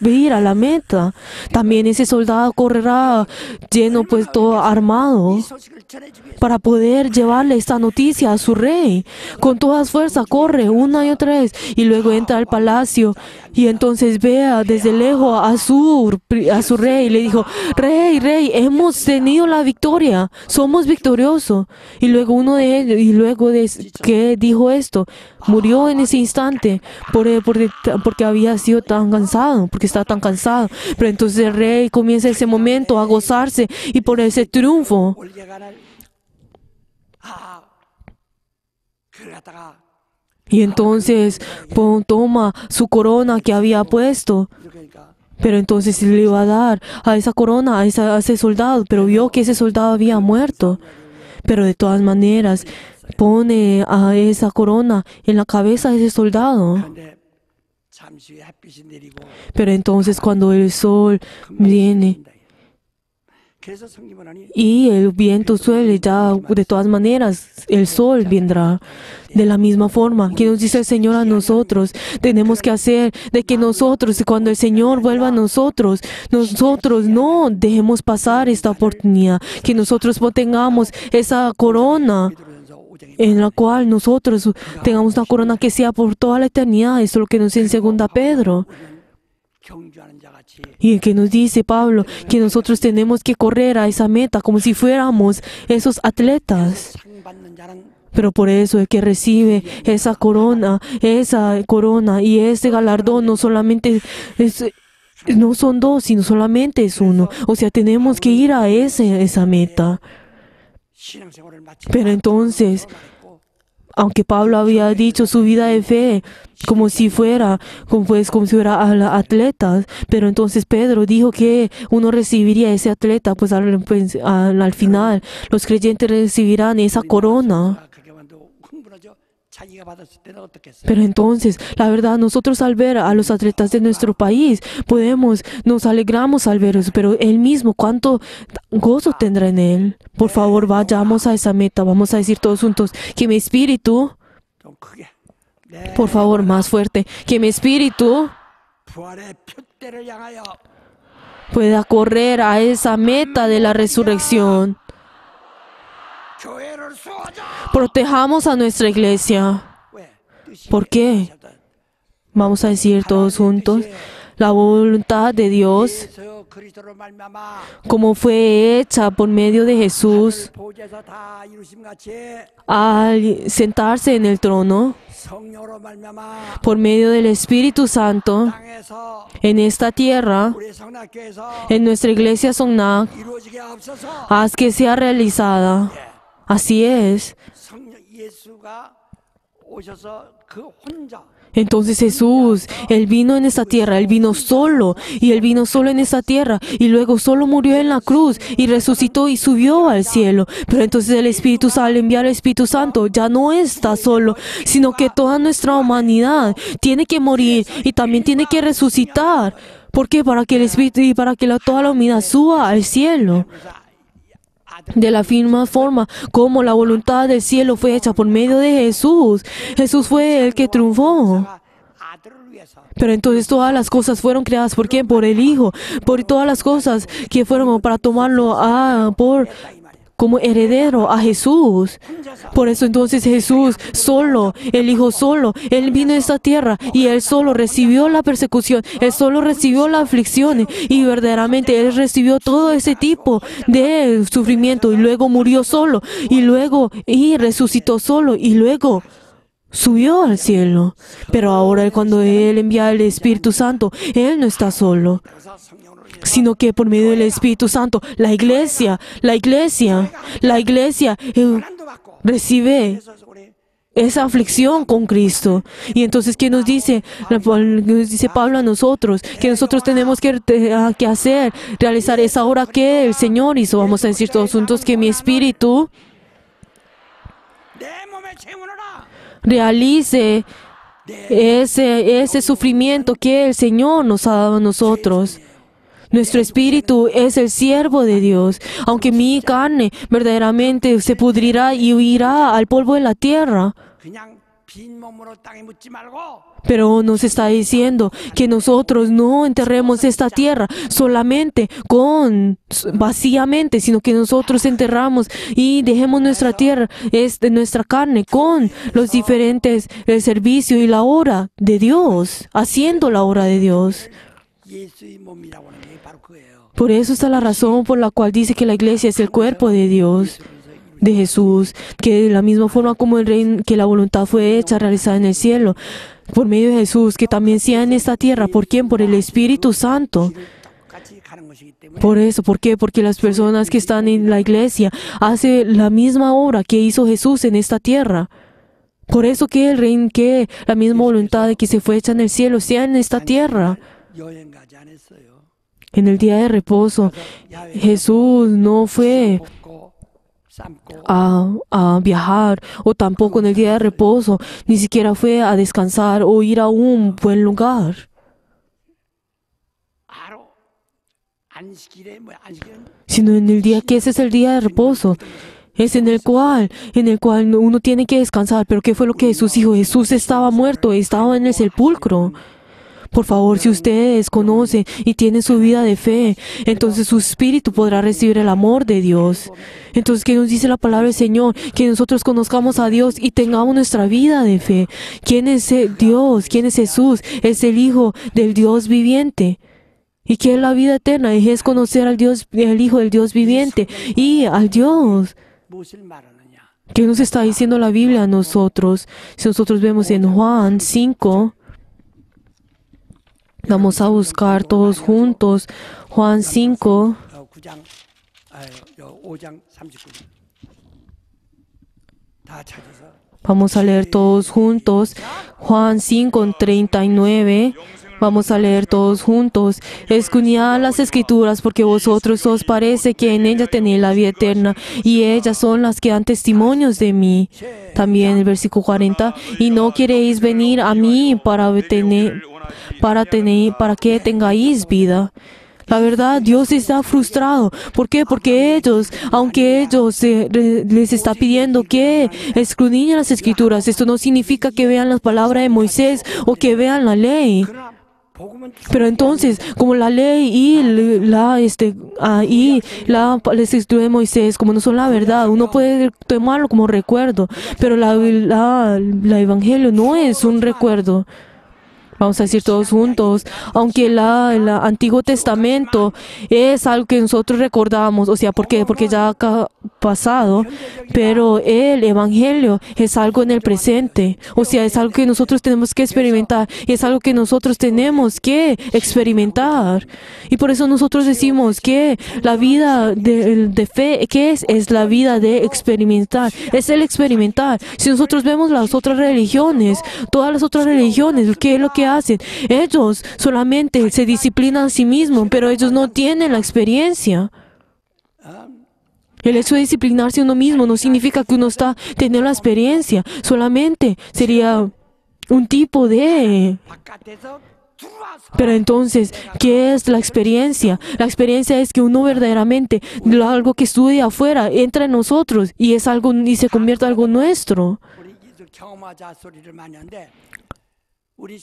ir a la meta. También ese soldado correrá lleno, pues, todo armado 이 소식을 전해주기 위해서 para poder llevarle esta noticia a su rey. Con todas fuerzas corre una y otra vez y luego entra al palacio y entonces vea desde lejos a su rey y le dijo: rey, rey, hemos tenido la victoria, somos victoriosos. Y luego uno de ellos, y luego de que dijo esto, murió en ese instante porque había sido tan cansado, porque estaba tan cansado. Pero entonces el rey comienza ese momento a gozarse y por ese triunfo. 올려가는 그를 갖다가 Y entonces toma su corona que había puesto. 그러니까 Pero entonces le iba a dar a esa corona, a ese soldado. Pero vio que ese soldado había muerto. Pero de todas maneras pone a esa corona en la cabeza de ese soldado. 그런데 잠시 후에 햇빛이 내리고 Pero entonces cuando el sol viene 그래서 성경은 하니 y el viento suele, ya de todas maneras el sol vendrá. De la misma forma que nos dice el Señor a nosotros, tenemos que hacer de que nosotros, cuando el Señor vuelva a nosotros no dejemos pasar esta oportunidad, que nosotros tengamos esa corona 베드로전서 5장에 en la cual nosotros tengamos una corona que sea por toda la eternidad. Eso es lo que nos dice en 2 Pedro. 경주하는 자같이 Y el que nos dice Pablo que nosotros tenemos que correr a esa meta como si fuéramos esos atletas. 상 받는 자는 Pero por eso el que recibe esa corona y ese galardón no solamente no son dos, sino solamente es uno. O sea, tenemos que ir a esa meta. 신앙생활을 마치고 Pero entonces, aunque Pablo había dicho su vida de fe como si fuera atleta, pero entonces Pedro dijo que uno recibiría ese atleta, pues al final los creyentes recibirán esa corona. 그렇게 만도 흥분하죠. 자기가 받았을 때는 어떻겠어요? Pero entonces, la verdad, nosotros al ver a los atletas de nuestro país, nos alegramos al ver eso, pero él mismo, ¿cuánto gozo tendrá en él? Por favor, vayamos a esa meta, vamos a decir todos juntos, que mi espíritu, 좀 크게. 네. por favor, más fuerte, que mi espíritu 부활의 표대를 향하여 pueda correr a esa meta de la resurrección. 교회를 수호하자. Protejamos a nuestra iglesia. 왜? 뜻이 ¿Por qué? Vamos a decir todos juntos, la voluntad de Dios, 예수 그리스도로 말미암아 como fue hecha por medio de Jesús, 보좌에서 다 이루심 같이 al sentarse en el trono, 성령으로 말미암아 por medio del Espíritu Santo, 땅에서 en esta tierra, 우리 성락교에서 en nuestra iglesia Songnak, 이루어지게 하옵소서. haz que sea realizada. Así es. 성령 예수가 오셔서 그 혼자 Entonces Jesús, Él vino en esta tierra, Él vino solo, y Él vino solo en esta tierra, y luego solo murió en la cruz, y resucitó y subió al cielo. Pero entonces el Espíritu, al enviar el Espíritu Santo, ya no está solo, sino que toda nuestra humanidad tiene que morir, y también tiene que resucitar. ¿Por qué? Para que el Espíritu y para que toda la humanidad suba al cielo. De la misma forma como la voluntad del cielo fue hecha por medio de Jesús. Jesús fue el que triunfó. 아들을 위해서 Pero entonces todas las cosas fueron creadas ¿por quién? Por el Hijo. Por todas las cosas que fueron para tomarlo como heredero a Jesús. Por eso entonces Jesús solo, el Hijo solo, Él vino a esta tierra y Él solo recibió la persecución, Él solo recibió la aflicción y verdaderamente Él recibió todo ese tipo de sufrimiento y luego murió solo y resucitó solo y luego subió al cielo. Pero ahora cuando Él envía el Espíritu Santo, Él no está solo, 그래서 성령으로 sino que por medio del Espíritu Santo, la iglesia 고난도 받고 recibe 그래서 우리 esa aflicción con Cristo. Y entonces, ¿qué nos dice? Nos dice Pablo a nosotros, que nosotros tenemos que hacer, realizar esa obra que el Señor hizo. Vamos a decir todos juntos que mi espíritu 내 몸에 채우노라. realice ese sufrimiento que el Señor nos ha dado a nosotros. Nuestro espíritu es el siervo de Dios. Aunque mi carne verdaderamente se pudrirá y huirá al polvo de la tierra. 그냥 빈 몸으로 땅에 묻지 말고 Pero nos está diciendo que nosotros no enterremos esta tierra solamente vacíamente, sino que nosotros enterramos y dejemos nuestra tierra, nuestra carne con los diferentes el servicio y la obra de Dios, haciendo la obra de Dios. 예수의 몸이라고 하는 게 바로 그거예요. Por eso está la razón por la cual dice que la iglesia es el cuerpo de Dios, de Jesús, que de la misma forma como el reino, que la voluntad fue hecha, realizada en el cielo, por medio de Jesús, que también sea en esta tierra. ¿Por quién? Por el Espíritu Santo. 똑같이 가는 것이기 때문에 Por eso, ¿por qué? Porque las personas que están en la iglesia hacen la misma obra que hizo Jesús en esta tierra. Por eso que el reino, que la misma voluntad de que se fue hecha en el cielo sea en esta tierra. 여행 가지 않았어요. En el día de reposo, Jesús no fue 먹고 삶고 a viajar, o tampoco en el día de reposo, ni siquiera fue a descansar o ir a un buen lugar. 바로 안식일에 안식일은 Sino en el día que ese es el día de reposo. Es en el cual uno tiene que descansar. Pero ¿qué fue lo que Jesús dijo? Jesús estaba muerto, estaba en el sepulcro. Por favor, si ustedes conocen y tienen su vida de fe, entonces su espíritu podrá recibir el amor de Dios. Entonces, ¿qué nos dice la palabra del Señor? Que nosotros conozcamos a Dios y tengamos nuestra vida de fe. ¿Quién es Dios? ¿Quién es Jesús? Es el Hijo del Dios viviente. ¿Y qué es la vida eterna? Es conocer al Dios, el Hijo del Dios viviente y al Dios. 무엇을 말하느냐? ¿Qué nos está diciendo la Biblia a nosotros? Si nosotros vemos en Juan 5, vamos a buscar todos juntos Juan 5, 9장 5장 39절 다 찾아서 vamos a leer todos juntos Juan 5, 39. Vamos a leer todos juntos. Escudriñad las Escrituras, porque vosotros os parece que en ellas tenéis la vida eterna, y ellas son las que dan testimonios de mí. También el versículo 40. Y no queréis venir a mí para que tengáis vida. La verdad, Dios está frustrado. ¿Por qué? Porque ellos, aunque les está pidiendo que escudriñen las Escrituras, esto no significa que vean la palabra de Moisés o que vean la ley. 그러나 복음은 Pero entonces, como la ley y la escritura de Moisés, como no son la verdad, uno puede tomarlo como recuerdo, pero la evangelio no es un recuerdo. Vamos a decir todos juntos, aunque el Antiguo Testamento es algo que nosotros recordamos, o sea, ¿por qué? Porque ya ha pasado, pero el Evangelio es algo en el presente, o sea, es algo que nosotros tenemos que experimentar, y es algo que nosotros tenemos que experimentar. Y por eso nosotros decimos que la vida de fe, ¿qué es? Es la vida de experimentar, es el experimentar. Si nosotros vemos las otras religiones, todas las otras religiones, ¿qué es lo que hacen? Ellos solamente se disciplinan a sí mismos, pero ellos no tienen la experiencia. El hecho de disciplinarse uno mismo no significa que uno está teniendo la experiencia, solamente sería un tipo de... 바깥에서 들어와서 Pero entonces, ¿qué es la experiencia? La experiencia es que uno verdaderamente, algo que estudia afuera, entra en nosotros y es algo y se convierte en algo nuestro. 우리 경험하자 소리를 많이 하는데 우리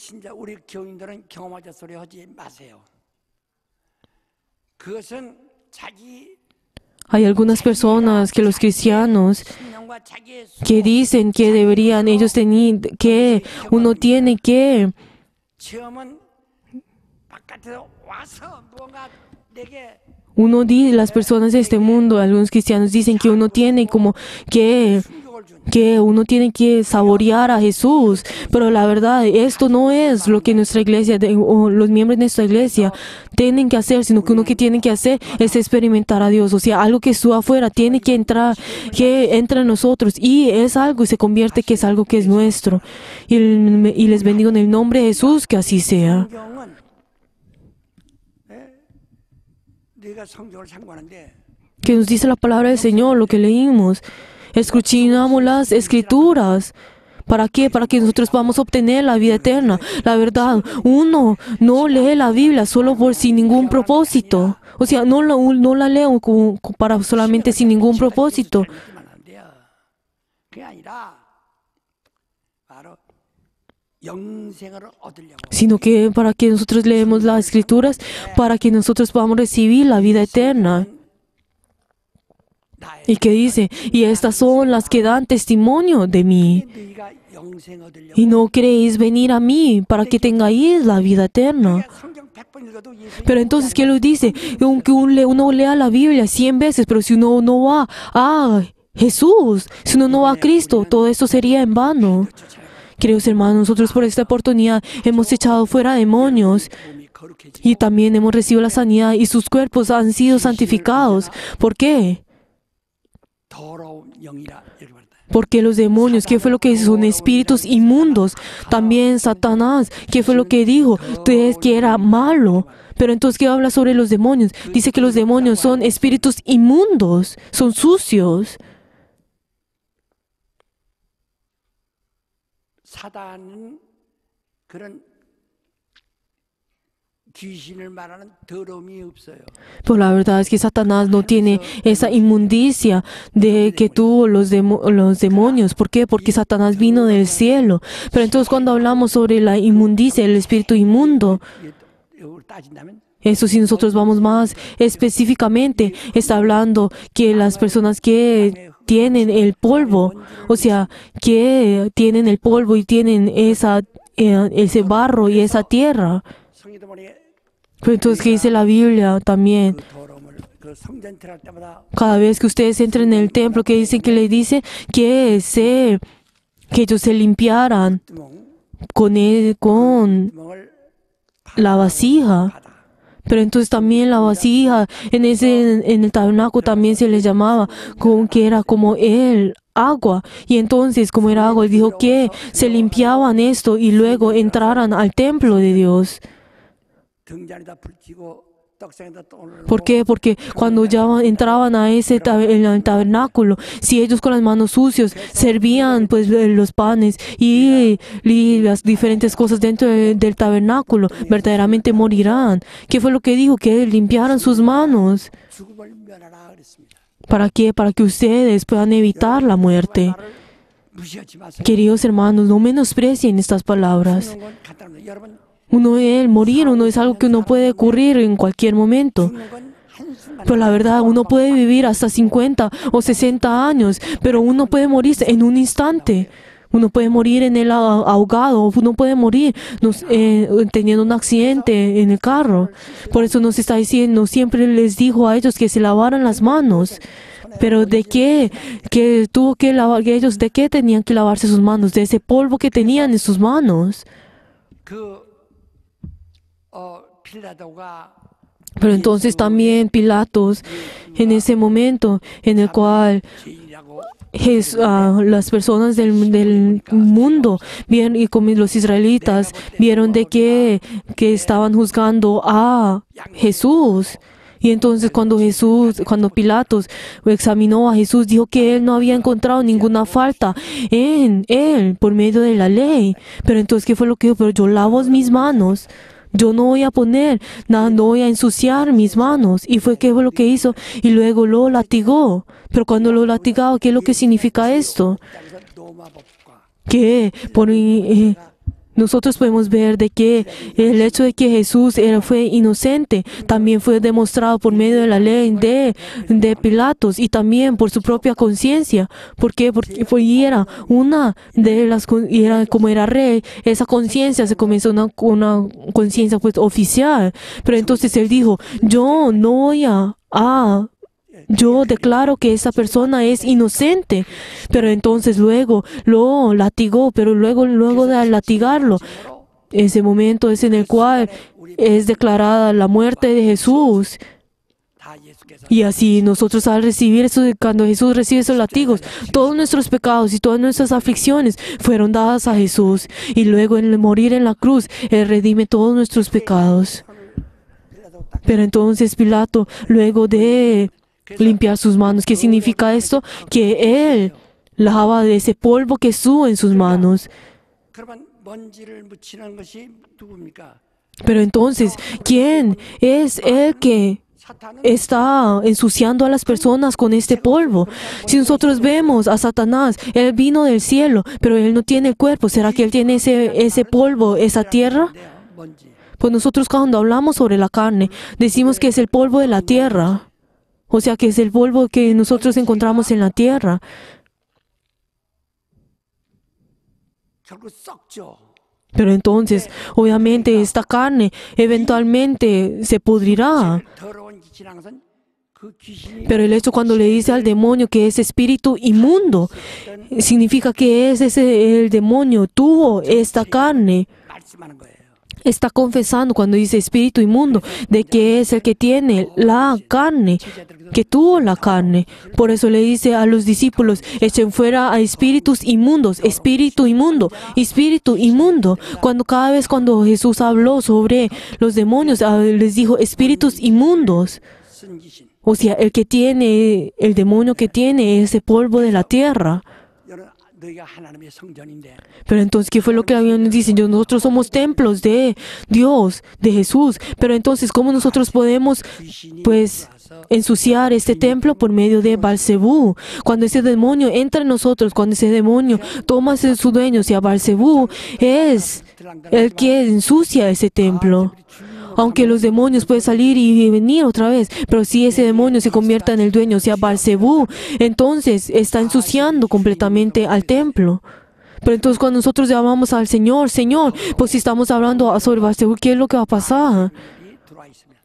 교인들은 경험하자 소리 하지 마세요. 그것은 자기 Hay algunas personas que los cristianos 신령과 자기의 que dicen que deberían, ellos tenían que, uno tiene que, 체험은 바깥에서 와서 무언가 내게 las personas de este mundo, algunos cristianos dicen que uno tiene como que uno tiene que saborear a Jesús, pero la verdad, esto no es lo que nuestra iglesia o los miembros de nuestra iglesia tienen que hacer, sino que uno que tiene que hacer es experimentar a Dios, o sea, algo que estuvo afuera tiene que entrar, que entra en nosotros y es algo y se convierte que es algo que es nuestro. Y les bendigo en el nombre de Jesús, que así sea. 성경은 네가 성경을 참고하는데 Que nos dice la palabra del Señor, lo que leímos. Escudriñamos las Escrituras, ¿Para qué? Para que nosotros podamos obtener la vida eterna. La verdad, uno no lee la Biblia solo por sin ningún propósito. O sea, no la leo para solamente sin ningún propósito. 그게 아니라 바로 영생을 얻으려고. Sino que para que nosotros leemos las Escrituras, para que nosotros podamos recibir la vida eterna. Y que dice, y estas son las que dan testimonio de mí. 너희가 영생 얻으려고. Y no queréis venir a mí para que tengáis la vida eterna. 성경 100번 읽어도 예수님 Pero entonces, ¿qué lo dice? Aunque uno lea la Biblia 100 veces, pero si uno no va a Jesús, si uno no va a Cristo, todo esto sería en vano. Queridos hermanos, nosotros por esta oportunidad hemos echado fuera demonios 몸이 거룩해지. y también hemos recibido la sanidad y sus cuerpos han sido santificados. ¿Por qué? 더러운 영이라 이렇게 말한다. Porque los demonios, ¿qué fue lo que hizo? Son espíritus inmundos. También Satanás, ¿qué fue lo que dijo? Entonces, que era malo. Pero entonces, ¿qué habla sobre los demonios? Dice que los demonios son espíritus inmundos, son sucios. 사단은 그런 귀신을 말하는 더러움이 없어요. Pues la verdad es que Satanás no tiene esa inmundicia de que tuvo los demonios. ¿Por qué? Porque Satanás vino del cielo. Pero entonces cuando hablamos sobre la inmundicia, el espíritu inmundo, 이걸 따진다면 eso si nosotros vamos más específicamente, está hablando que las personas que tienen el polvo, o sea, que tienen el polvo y tienen ese barro y esa tierra. 성의도 모르게 Pero entonces, ¿qué dice la Biblia también? 그 더러움을 그 성전 들어갈 때마다 Cada vez que ustedes entren en el templo, que dicen que le dice que ellos se limpiaran con 구멍을 la vasija. 받아. Pero entonces también la vasija en el tabernáculo también se les llamaba como que era como el agua. Y entonces como era agua, él dijo que se limpiaban esto y luego entraran al templo de Dios. 등잔에다 불 켜고 떡상에다 돈을 ¿Por qué? Porque cuando ya entraban a en el tabernáculo, si ellos con las manos sucias servían pues los panes y las diferentes cosas dentro del tabernáculo, verdaderamente morirán. ¿Qué fue lo que dijo? Que limpiaran sus manos. 죽음을 면하라 그랬습니다. ¿Para qué? Para que ustedes puedan evitar la muerte. 말을 무시하지 마세요. Queridos hermanos, no menosprecien estas palabras. 죽는 건 간단합니다. 여러분 Morir uno es algo que uno puede ocurrir en cualquier momento. 죽는 건 한순간 Pero la verdad, uno puede vivir hasta 50 o 60 años, pero uno puede morir en un instante. Uno puede morir en el ahogado, uno puede morir teniendo un accidente en el carro. Por eso nos está diciendo, siempre les dijo a ellos que se lavaran las manos. Pero ¿de qué? Que tuvo que lavar, que ellos ¿de qué tenían que lavarse sus manos? De ese polvo que tenían en sus manos. 빌라도가 Pero entonces también Pilatos, en ese momento en el cual 죄인이라고 las personas del mundo vieron, y como los israelitas vieron de que estaban juzgando a Jesús. Y entonces cuando Pilatos examinó a Jesús, dijo que él no había encontrado ninguna falta en él por medio de la ley. Pero entonces, ¿qué fue lo que dijo? Pero yo lavo mis manos. Yo no voy a poner nada, no voy a ensuciar mis manos. Y fue que fue lo que hizo. Y luego lo latigó. Pero cuando lo latigaba, ¿qué es lo que significa esto? Que nosotros podemos ver de que el hecho de que Jesús fue inocente también fue demostrado por medio de la ley de Pilatos y también por su propia conciencia. ¿Por qué? Porque era una de las, como era rey, esa conciencia se comenzó una conciencia pues oficial. Pero entonces él dijo, yo no voy yo declaro que esa persona es inocente. Pero entonces luego lo latigó, pero luego de latigarlo, ese momento es en el cual es declarada la muerte de Jesús. Y así nosotros al recibir eso, cuando Jesús recibe esos latigos, todos nuestros pecados y todas nuestras aflicciones fueron dadas a Jesús. Y luego en el morir en la cruz, Él redime todos nuestros pecados. Pero entonces Pilato, luego de limpiar sus manos, ¿qué significa esto? Que él lava de ese polvo que sube en sus manos. 그러면 먼지를 묻히는 것이 누굽니까? Pero entonces, ¿quién es el que 사탄은 está ensuciando a las personas con este polvo? Si nosotros vemos a Satanás, él vino del cielo, pero él no tiene el cuerpo. ¿Será que él tiene ese polvo, esa tierra? 먼지. Pues nosotros cuando hablamos sobre la carne, decimos que es el polvo de la tierra. O sea, que es el polvo que nosotros encontramos en la tierra. 결국 썩죠. Pero entonces, obviamente, esta carne eventualmente se pudrirá. 더러운 기질한 것은 그 귀신이 Pero el hecho cuando le dice al demonio que es espíritu inmundo, significa que el demonio tuvo esta carne. 말씀하는 거예요. Está confesando cuando dice espíritu inmundo, de que es el que tiene la carne, que tuvo la carne. Por eso le dice a los discípulos, echen fuera a espíritus inmundos, espíritu inmundo, espíritu inmundo. Cada vez cuando Jesús habló sobre los demonios, les dijo espíritus inmundos. 쓴 귀신. O sea, el demonio que tiene ese polvo de la tierra. 여러분, 너희가 하나님의 성전인데 Pero entonces, ¿qué fue lo que la Biblia nos dice? Nosotros somos templos de Dios, de Jesús. Pero entonces, ¿cómo nosotros podemos, pues, ensuciar este templo por medio de Balcebú? Cuando ese demonio entra en nosotros, cuando ese demonio toma su dueño, o sea, Balcebú es el que ensucia ese templo. Aunque los demonios pueden salir y venir otra vez, pero si ese demonio se convierta en el dueño, o sea, Balcebú, entonces está ensuciando completamente al templo. Pero entonces cuando nosotros llamamos al Señor, Señor, pues si estamos hablando sobre Balcebú, ¿qué es lo que va a pasar? 이 들어와 있으면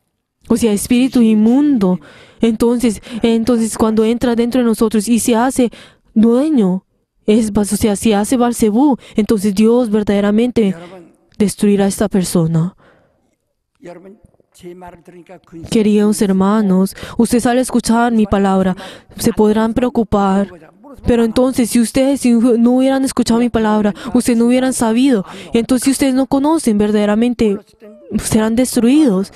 O sea, espíritu inmundo. Entonces cuando entra dentro de nosotros y se hace dueño, o sea, si hace Balcebú, entonces Dios verdaderamente 여러분, destruirá a esta persona. 여러분 제 말을 들으니까 근심. Queridos hermanos, ustedes al escuchar mi palabra se podrán preocupar. Pero entonces, si ustedes no hubieran escuchado mi palabra, ustedes no hubieran sabido. Entonces, si ustedes no conocen, verdaderamente serán destruidos.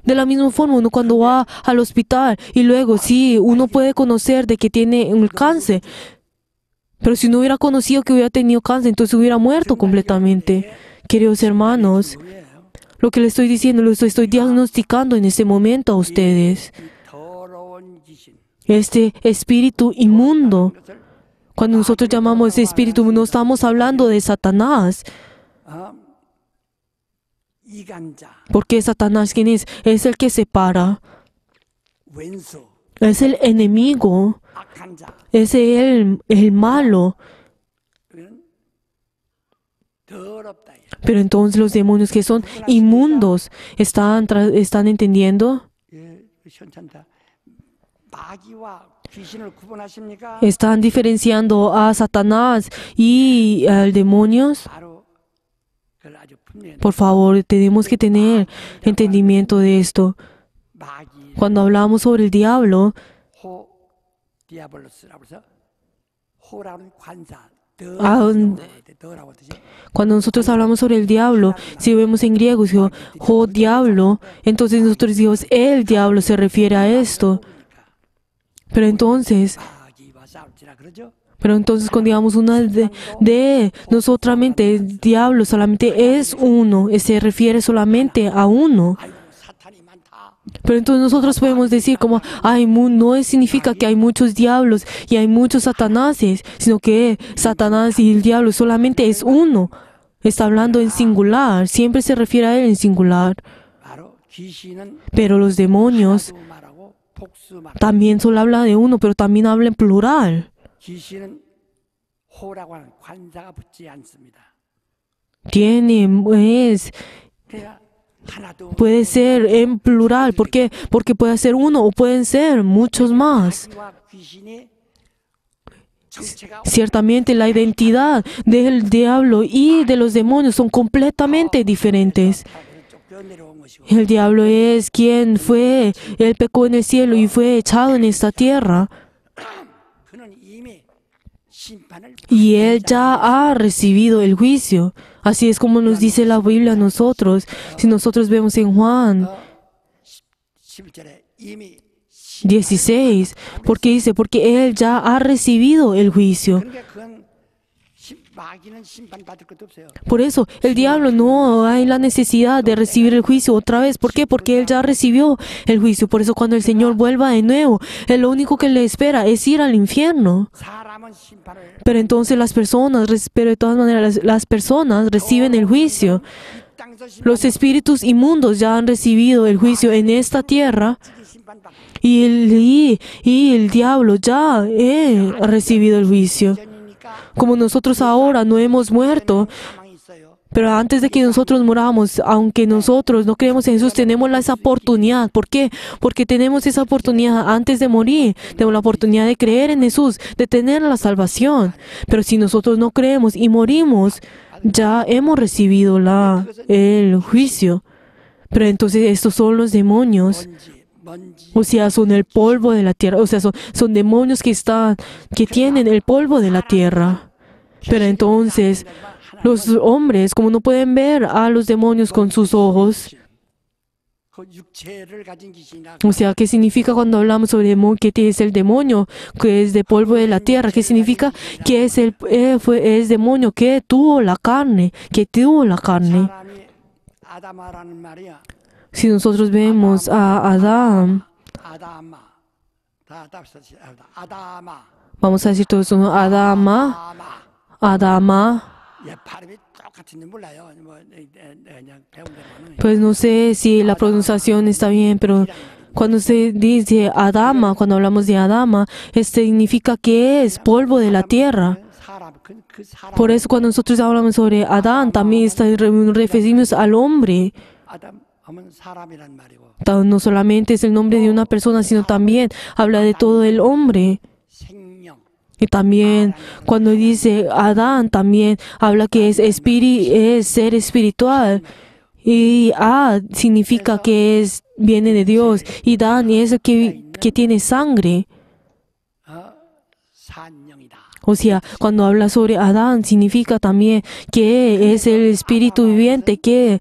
De la misma forma, uno cuando va al hospital y luego, sí, uno puede conocer de que tiene un cáncer. Pero si no hubiera conocido que hubiera tenido cáncer, entonces hubiera muerto completamente. Queridos hermanos, lo que les estoy diciendo, lo estoy diagnosticando en este momento a ustedes. 더러운 귀신. Este espíritu inmundo. Cuando nosotros llamamos ese espíritu, no estamos hablando de Satanás. 이간자, Porque Satanás, ¿quién es? Es el que separa. 왼수, Es el enemigo. 악한 자. Es el malo. 여기는 더럽다. Pero entonces los demonios que son inmundos, ¿están entendiendo? 예, 현찬다. 마귀와 귀신을 구분하십니까? ¿Están diferenciando a Satanás y al demonios? 바로 그걸 아주 분명히 Por favor, tenemos que tener entendimiento de esto. 마귀, Cuando hablamos sobre el diablo, 호, 디아블로스라고 해서 호라는 관사, 더라고 뜻이. cuando nosotros hablamos sobre el diablo, si vemos en griego, diablo, entonces nosotros decimos, el diablo se refiere a esto. Pero entonces, 마귀와 싸울지라 그러죠. cuando digamos una no solamente el diablo solamente es uno, se refiere solamente a uno. 아이고 사탄이 많다. Pero entonces nosotros podemos decir como, no significa que hay muchos diablos y hay muchos satanases, sino que Satanás y el diablo solamente es uno. Está hablando en singular, siempre se refiere a él en singular. 바로 귀신은 Pero los demonios 하나도 말하고 복수 말. también solo habla de uno, pero también habla en plural. 귀신은 호라고 하는 관사가 붙지 않습니다. 그러니까 하나도 Puede ser en plural. ¿Por qué? Porque puede ser uno o pueden ser muchos más. 마귀와 귀신의 정체가 Ciertamente la identidad del diablo y de los demonios son completamente diferentes. 쫓겨 내려온 것이고 El diablo es quien él pecó en el cielo y fue echado en esta tierra. 그는 이미 심판을 Y él ya ha recibido el juicio. Así es como nos dice la Biblia a nosotros. Si nosotros vemos en Juan, 11절에 이미 16. Porque dice, porque Él ya ha recibido el juicio. 그러니까 그건 마귀는 심판받을 것도 없어요. Por eso, el diablo no hay la necesidad de recibir el juicio otra vez. ¿Por qué? Porque él ya recibió el juicio. Por eso, cuando el Señor vuelva de nuevo, él lo único que le espera es ir al infierno. 사람은 심판을 Pero entonces pero de todas maneras, las personas reciben el juicio. 이 땅에서 Los espíritus inmundos ya han recibido el juicio en esta tierra. 심판받고 Y el diablo ya ha recibido el juicio. 전이니까 Como nosotros ahora no hemos muerto, 가망이 있어요. pero antes de que nosotros muramos, aunque nosotros no creemos en Jesús, tenemos esa oportunidad. ¿Por qué? Porque tenemos esa oportunidad antes de morir. Tenemos la oportunidad de creer en Jesús, de tener la salvación. Pero si nosotros no creemos y morimos, ya hemos recibido el juicio. Pero entonces estos son los demonios. 먼지 O sea, son el polvo de la tierra. O sea, son demonios que tienen el polvo de la tierra. Pero entonces, los hombres, como no pueden ver a los demonios con sus ojos, 그 육체를 가진 귀신이나 o sea, ¿qué significa cuando hablamos sobre demonio? ¿Qué es el demonio? Que es de polvo de la tierra. ¿Qué significa? Que es demonio que tuvo la carne, 사람이 아담아라는 말이야. Si nosotros vemos a Adán, 아담아 아담아 vamos a decir todo eso, ¿no? Adama. 발음이 똑같은지 몰라요. 뭐 그냥 배운 대로는. Pues no sé si la pronunciación está bien, pero cuando se dice Adama, cuando hablamos de Adama, significa que es polvo de la tierra. 사람 그 사람 Por eso cuando nosotros hablamos sobre Adán, también referimos al hombre. 아담 하면 사람이란 말이고 No solamente es el nombre de una persona, sino también habla de todo el hombre. 생명 Y también cuando dice Adán, también habla que es ser espiritual. Y significa que viene de Dios. Y Dan es el que tiene sangre. 산영이다. O sea, cuando habla sobre Adán, significa también que es el espíritu viviente que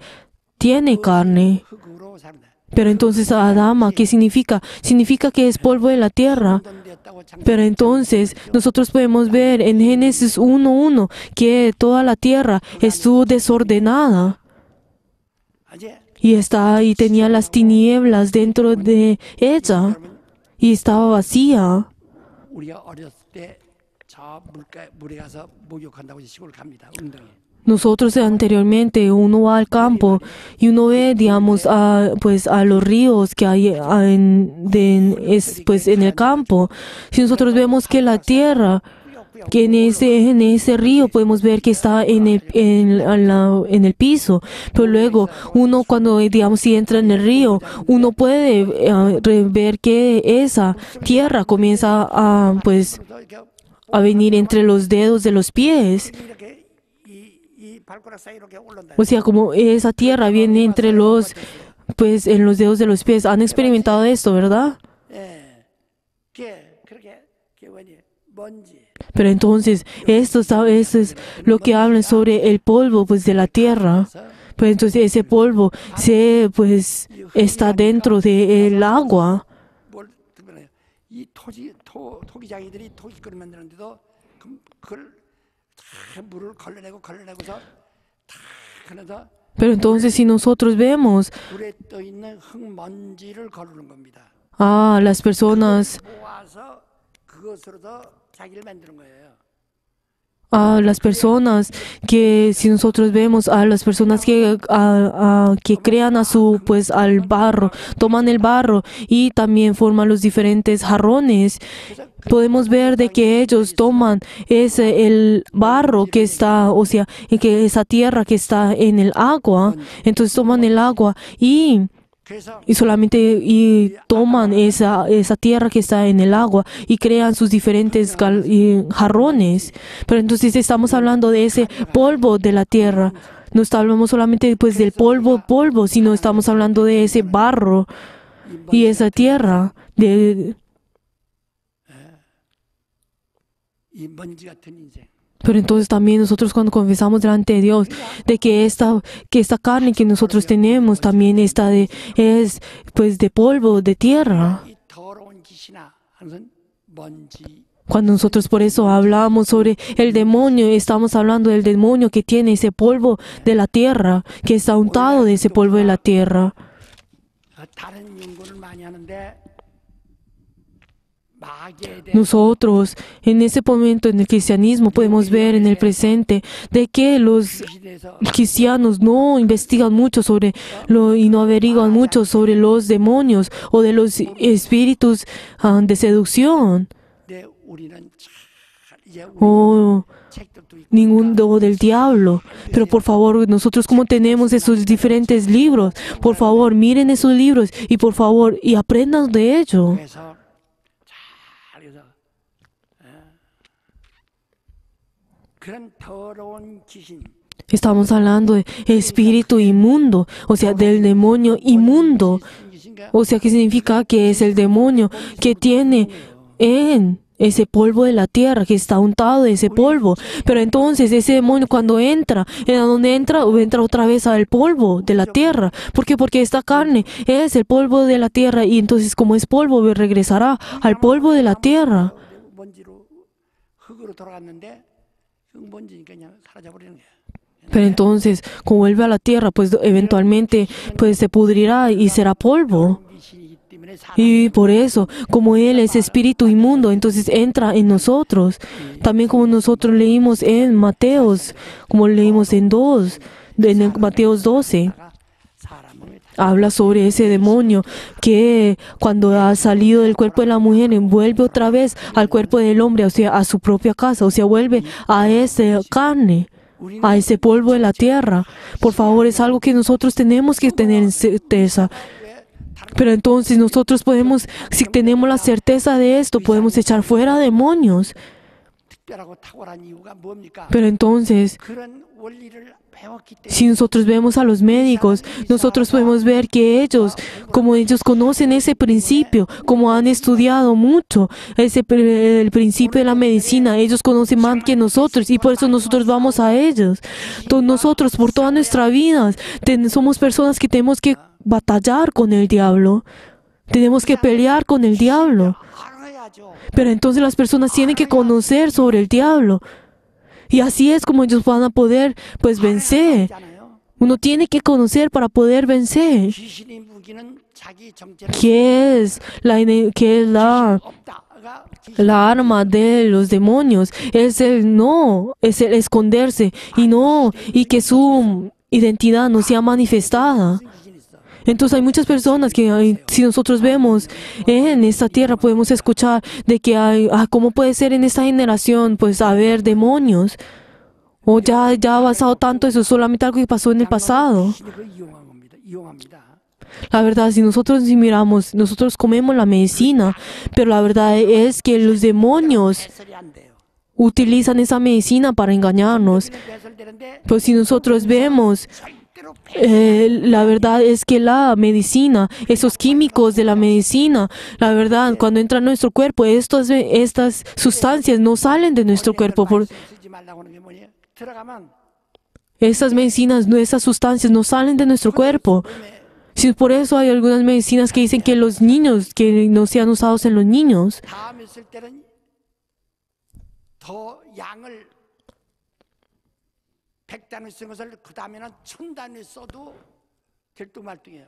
tiene carne. 흙으로 삽니다. Pero entonces Adama, ¿qué significa? Significa que es polvo de la tierra. 되었다고 장 Pero entonces nosotros podemos ver en Génesis 1:1 que toda la tierra estuvo desordenada 이제 y tenía las tinieblas dentro de ella y estaba vacía. 우리가 어렸을 때 저 물에 가서 목욕한다고 시골 갑니다. 운동에. Nosotros anteriormente uno va al campo y uno ve, digamos, a los ríos que hay en el campo. Si nosotros vemos que la tierra, que en ese río podemos ver que está en el piso, pero luego uno cuando, digamos, si entra en el río, uno puede ver que esa tierra comienza a venir entre los dedos de los pies. 이렇게 이 발가락 사이 이렇게 올라온다. O sea, como esa tierra viene en los dedos de los pies. ¿Han experimentado esto, verdad? 예. 그렇게 뭐니 먼지. Pero entonces, esto es lo que hablan sobre el polvo, de la tierra. Pero entonces ese polvo está dentro del agua. 뭘 특별해요. 이 토기장이들이 토기거리 만드는데도 그걸 다 물을 걸러내고서 다 그래서 Pero entonces si nosotros vemos 물에 떠 있는 흙먼지를 거르는 겁니다. las personas, 모아서 그것으로도 자기를 만드는 거예요. las personas que si nosotros vemos a las personas que crean al barro, toman el barro y también forman los diferentes jarrones, podemos ver de que ellos toman el barro que está, o sea, que esa tierra que está en el agua, entonces toman el agua y 그래서 solamente toman esa tierra que está en el agua y crean sus diferentes jarrones. Pero entonces estamos hablando de ese polvo de la tierra. No hablamos solamente del polvo, sino estamos hablando de ese barro y esa tierra. 이 먼지 같은 인생. Pero entonces también nosotros cuando confesamos delante de Dios de que esta carne que nosotros tenemos también es de polvo, de tierra. 이 더러운 귀신아 하는 것은 먼지. Cuando nosotros por eso hablamos sobre el demonio, estamos hablando del demonio que tiene ese polvo de la tierra, que está untado de ese polvo de la tierra. 다른 연구를 많이 하는데 마귀에 대해 Nosotros, en ese momento en el cristianismo, podemos ver en el presente de que los 귀신에서 cristianos no investigan mucho sobre y no averiguan mucho sobre los demonios o de los espíritus de seducción 내 우리는 잘 이제 우리 o 책들도 있고 ningún del diablo. Pero por favor, nosotros como tenemos esos diferentes libros, por favor, miren esos libros y por favor, y aprendan de ello. 그래서 잘 해서 그런 더러운 귀신 Estamos hablando de espíritu inmundo, o sea, del demonio inmundo. 귀신과 O sea, ¿qué significa? Que es el demonio que tiene en ese polvo de la tierra, que está untado de ese polvo. Pero entonces ese demonio cuando entra, ¿en dónde entra? Entra otra vez al polvo de la tierra. ¿Por qué? Porque esta carne es el polvo de la tierra y entonces como es polvo, regresará al polvo de la tierra. 먼지로 흙으로 돌아갔는데 그 먼지니까 그냥 사라져버리는 거야. Pero entonces, como vuelve a la tierra, pues eventualmente pues se pudrirá y será polvo. 귀신이기 때문에 Y por eso, como Él es espíritu inmundo, entonces entra en nosotros. También como nosotros leímos en Mateos, como leímos en Mateos 12, 사람을 habla sobre ese demonio que cuando ha salido del cuerpo de la mujer vuelve otra vez al cuerpo del hombre, o sea, a su propia casa, o sea, vuelve a esa carne, a ese polvo de la tierra. Por favor, es algo que nosotros tenemos que tener en certeza. Pero entonces nosotros podemos, si tenemos la certeza de esto, podemos echar fuera demonios. 특별하고 탁월한 이유가 뭡니까? Pero entonces, 그런 원리를 배웠기 때문에 si nosotros vemos a los médicos, nosotros podemos ver que ellos, como ellos conocen ese principio, como han estudiado mucho el principio de la medicina, ellos conocen más que nosotros y por eso nosotros vamos a ellos. Entonces nosotros por toda nuestra vida somos personas que tenemos que batallar con el diablo. Tenemos que pelear con el diablo. 알아야죠. Pero entonces las personas tienen que conocer sobre el diablo. Y así es como ellos van a poder, pues, vencer. 있잖아요. Uno tiene que conocer para poder vencer. 귀신의 무기는 자기 정체를 ¿Qué es 없다가 귀신 la arma de los demonios? Es el esconderse y que su identidad no sea manifestada. 귀신 있어. Entonces hay muchas personas que si nosotros vemos en esta tierra podemos escuchar de que ¿cómo puede ser en esta generación pues haber demonios? O ya ha pasado tanto eso, solamente algo que pasó en el pasado. 귀신이 그걸 이용한 겁니다. 이용합니다. La verdad, si miramos, nosotros comemos la medicina, pero la verdad es que los demonios 배설이 안 돼요. utilizan esa medicina para engañarnos. 배설되는데 Pero si nosotros vemos, 절대로 la verdad es que la medicina, esos químicos de la medicina, la verdad, cuando entran a nuestro cuerpo, estas sustancias no salen de nuestro cuerpo. 쓰지 말라고 하는 게 뭐냐? 들어가면 Esas medicinas, esas sustancias no salen de nuestro cuerpo. Si por eso hay algunas medicinas que dicen que los niños, que no sean usados en los niños. 다음에 쓸 때는 더 양을 100단을 쓴 것을 그 다음에는 1000단을 써도 들뚱말뚱해요.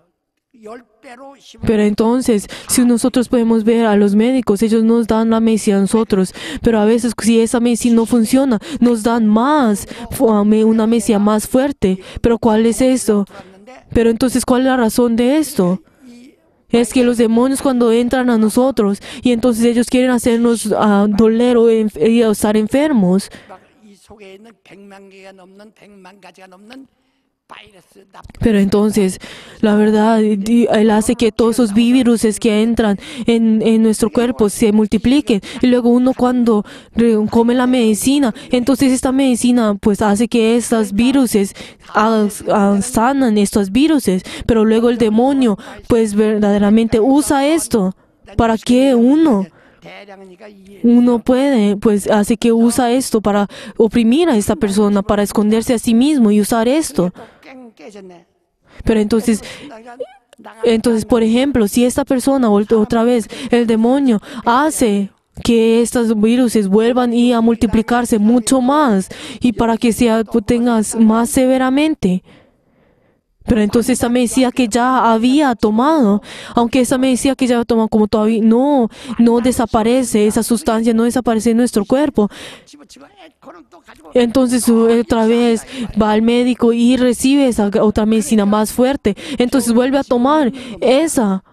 10배로 10을 Pero entonces, si nosotros podemos ver a los médicos, ellos nos dan la medicina a nosotros, pero a veces si esa medicina no funciona, nos dan una medicina más fuerte. Pero ¿cuál es eso? 들었는데 Pero entonces, ¿cuál es la razón de esto? 이 Es que los demonios cuando entran a nosotros y entonces ellos quieren hacernos doler o estar enfermos. 막 이 속에 있는 100만 개가 넘는 100만 가지가 넘는 바이러스 Pero entonces, la verdad, Él hace que todos esos virus que entran en nuestro cuerpo se multipliquen. Y luego uno cuando come la medicina, entonces esta medicina pues hace que estos virus sanan estos virus. Pero luego el demonio pues verdaderamente usa esto para que 대량이니까 이 uno puede, pues hace que usa esto para oprimir a esta persona, para esconderse a sí mismo y usar esto. 또 깨졌네. Pero entonces, Entonces, por ejemplo, si esta persona, otra vez, el demonio hace que estos virus vuelvan y a multiplicarse mucho más y para que sea, tengas más severamente. Pero entonces esa medicina que ya había tomado, aunque esa medicina que ya había tomado como todavía no desaparece, esa sustancia no desaparece en nuestro cuerpo, 집어치고 그는 또 가지고 entonces otra vez va al médico y recibe esa otra medicina más fuerte. Entonces vuelve a tomar esa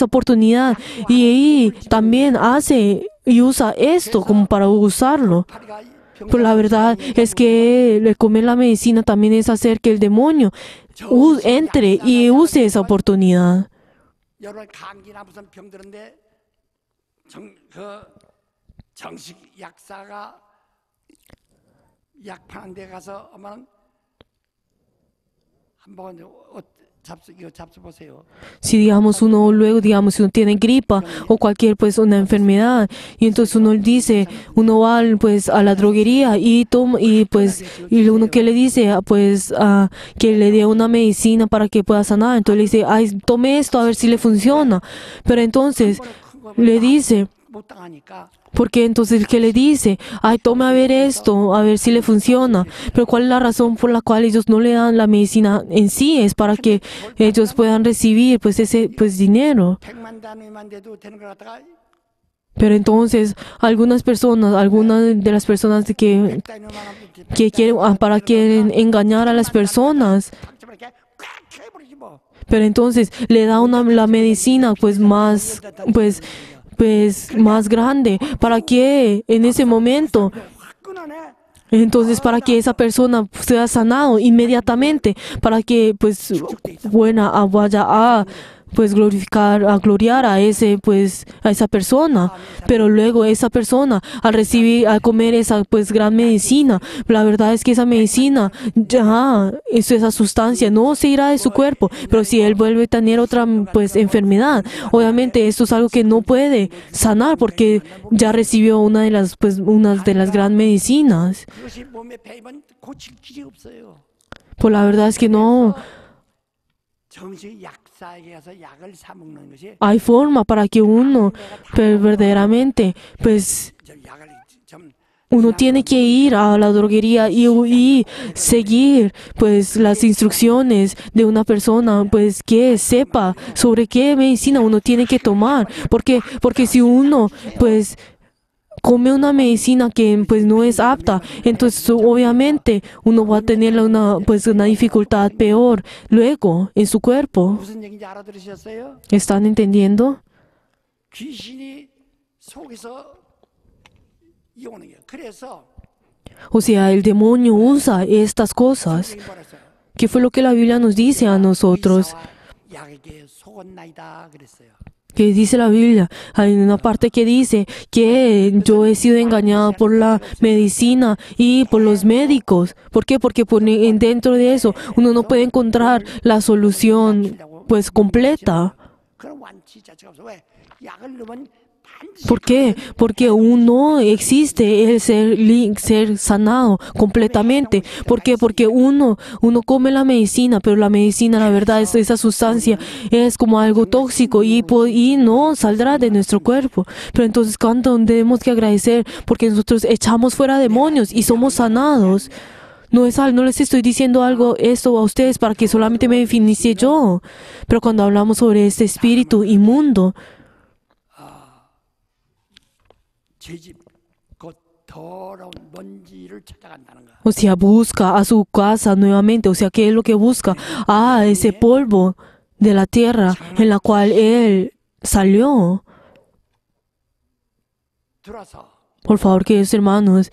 oportunidad y ahí también hace y usa esto como para usarlo. 파리가 Pero la verdad es que el comer la medicina también es hacer que el demonio entre y use esa oportunidad. 여러 감기나 무슨 병들은데 정식 약사가 약 파는 데 가서 엄마는 한번 잡수 보세요. Si digamos uno luego, digamos, si uno tiene gripa o cualquier pues una enfermedad y entonces uno dice, uno va pues a la droguería y toma y pues y uno que le dice pues que le dé una medicina para que pueda sanar, entonces le dice, ay, tome esto a ver si le funciona, pero entonces le dice, 못 당하니까 porque entonces ¿qué le dice? Ay, tome a ver esto, a ver si le funciona. Pero ¿cuál es la razón por la cual ellos no le dan la medicina en sí? Es para que ellos puedan recibir pues ese pues dinero. 100만 단위만 돼도 되는 걸 갖다가 Pero entonces algunas de las personas que 100단위만 quieren para quieren engañar a las personas. 이렇게 꽉 해버리지 뭐. Pero entonces le da la medicina pues más más grande para que en ese momento 확 끊어내. entonces para que esa persona sea sanado inmediatamente para que pues vaya a pues gloriar a esa persona, pero luego esa persona al comer esa pues gran medicina, la verdad es que esa medicina esa sustancia no se irá de su cuerpo, pero si él vuelve a tener otra pues enfermedad, obviamente esto es algo que no puede sanar porque ya recibió una de las gran medicinas. 그것이 몸에 배이면 고칠 길이 없어요. Pues la verdad es que no 정식 약사에게 가서 약을 사 먹는 것이 hay forma para que uno verdaderamente pues 좀 약을 좀 uno tiene que ir a la droguería y seguir pues las instrucciones de una persona pues que sepa sobre qué medicina uno tiene que tomar, porque si uno pues come una medicina que pues no es apta, entonces obviamente uno va a tener una dificultad peor luego en su cuerpo. 무슨 얘기인지 알아들으셨어요? ¿Están entendiendo? 귀신이 속에서 이용하는 거예요. 그래서 O sea, el demonio usa estas cosas. 선생님이 말했어요. ¿Qué fue lo que la Biblia nos dice a nosotros? 의사와 약에게 속았나이다 그랬어요. Que dice la Biblia, hay una parte que dice que yo he sido engañada por la medicina y por los médicos. ¿Por qué? Porque dentro de eso uno no puede encontrar la solución pues completa. 그런 완치 자체가 없어. 왜? 약을 넣으면 반드시 ¿Por qué? Porque uno existe el ser sanado completamente. ¿Por qué? Porque uno come la medicina, pero la medicina, la verdad, esa sustancia es como algo tóxico y no saldrá de nuestro cuerpo. Pero entonces, ¿cuánto debemos que agradecer? Porque nosotros echamos fuera demonios y somos sanados. No les estoy diciendo esto a ustedes para que solamente me beneficie yo. Pero cuando hablamos sobre este espíritu inmundo, 죄집 곧 더러운 먼지를 찾아간다는 거. o sea, busca a su casa nuevamente. O sea, ¿qué es lo que busca? Ese polvo de la tierra en la cual él salió. 들어서 Por favor, queridos hermanos,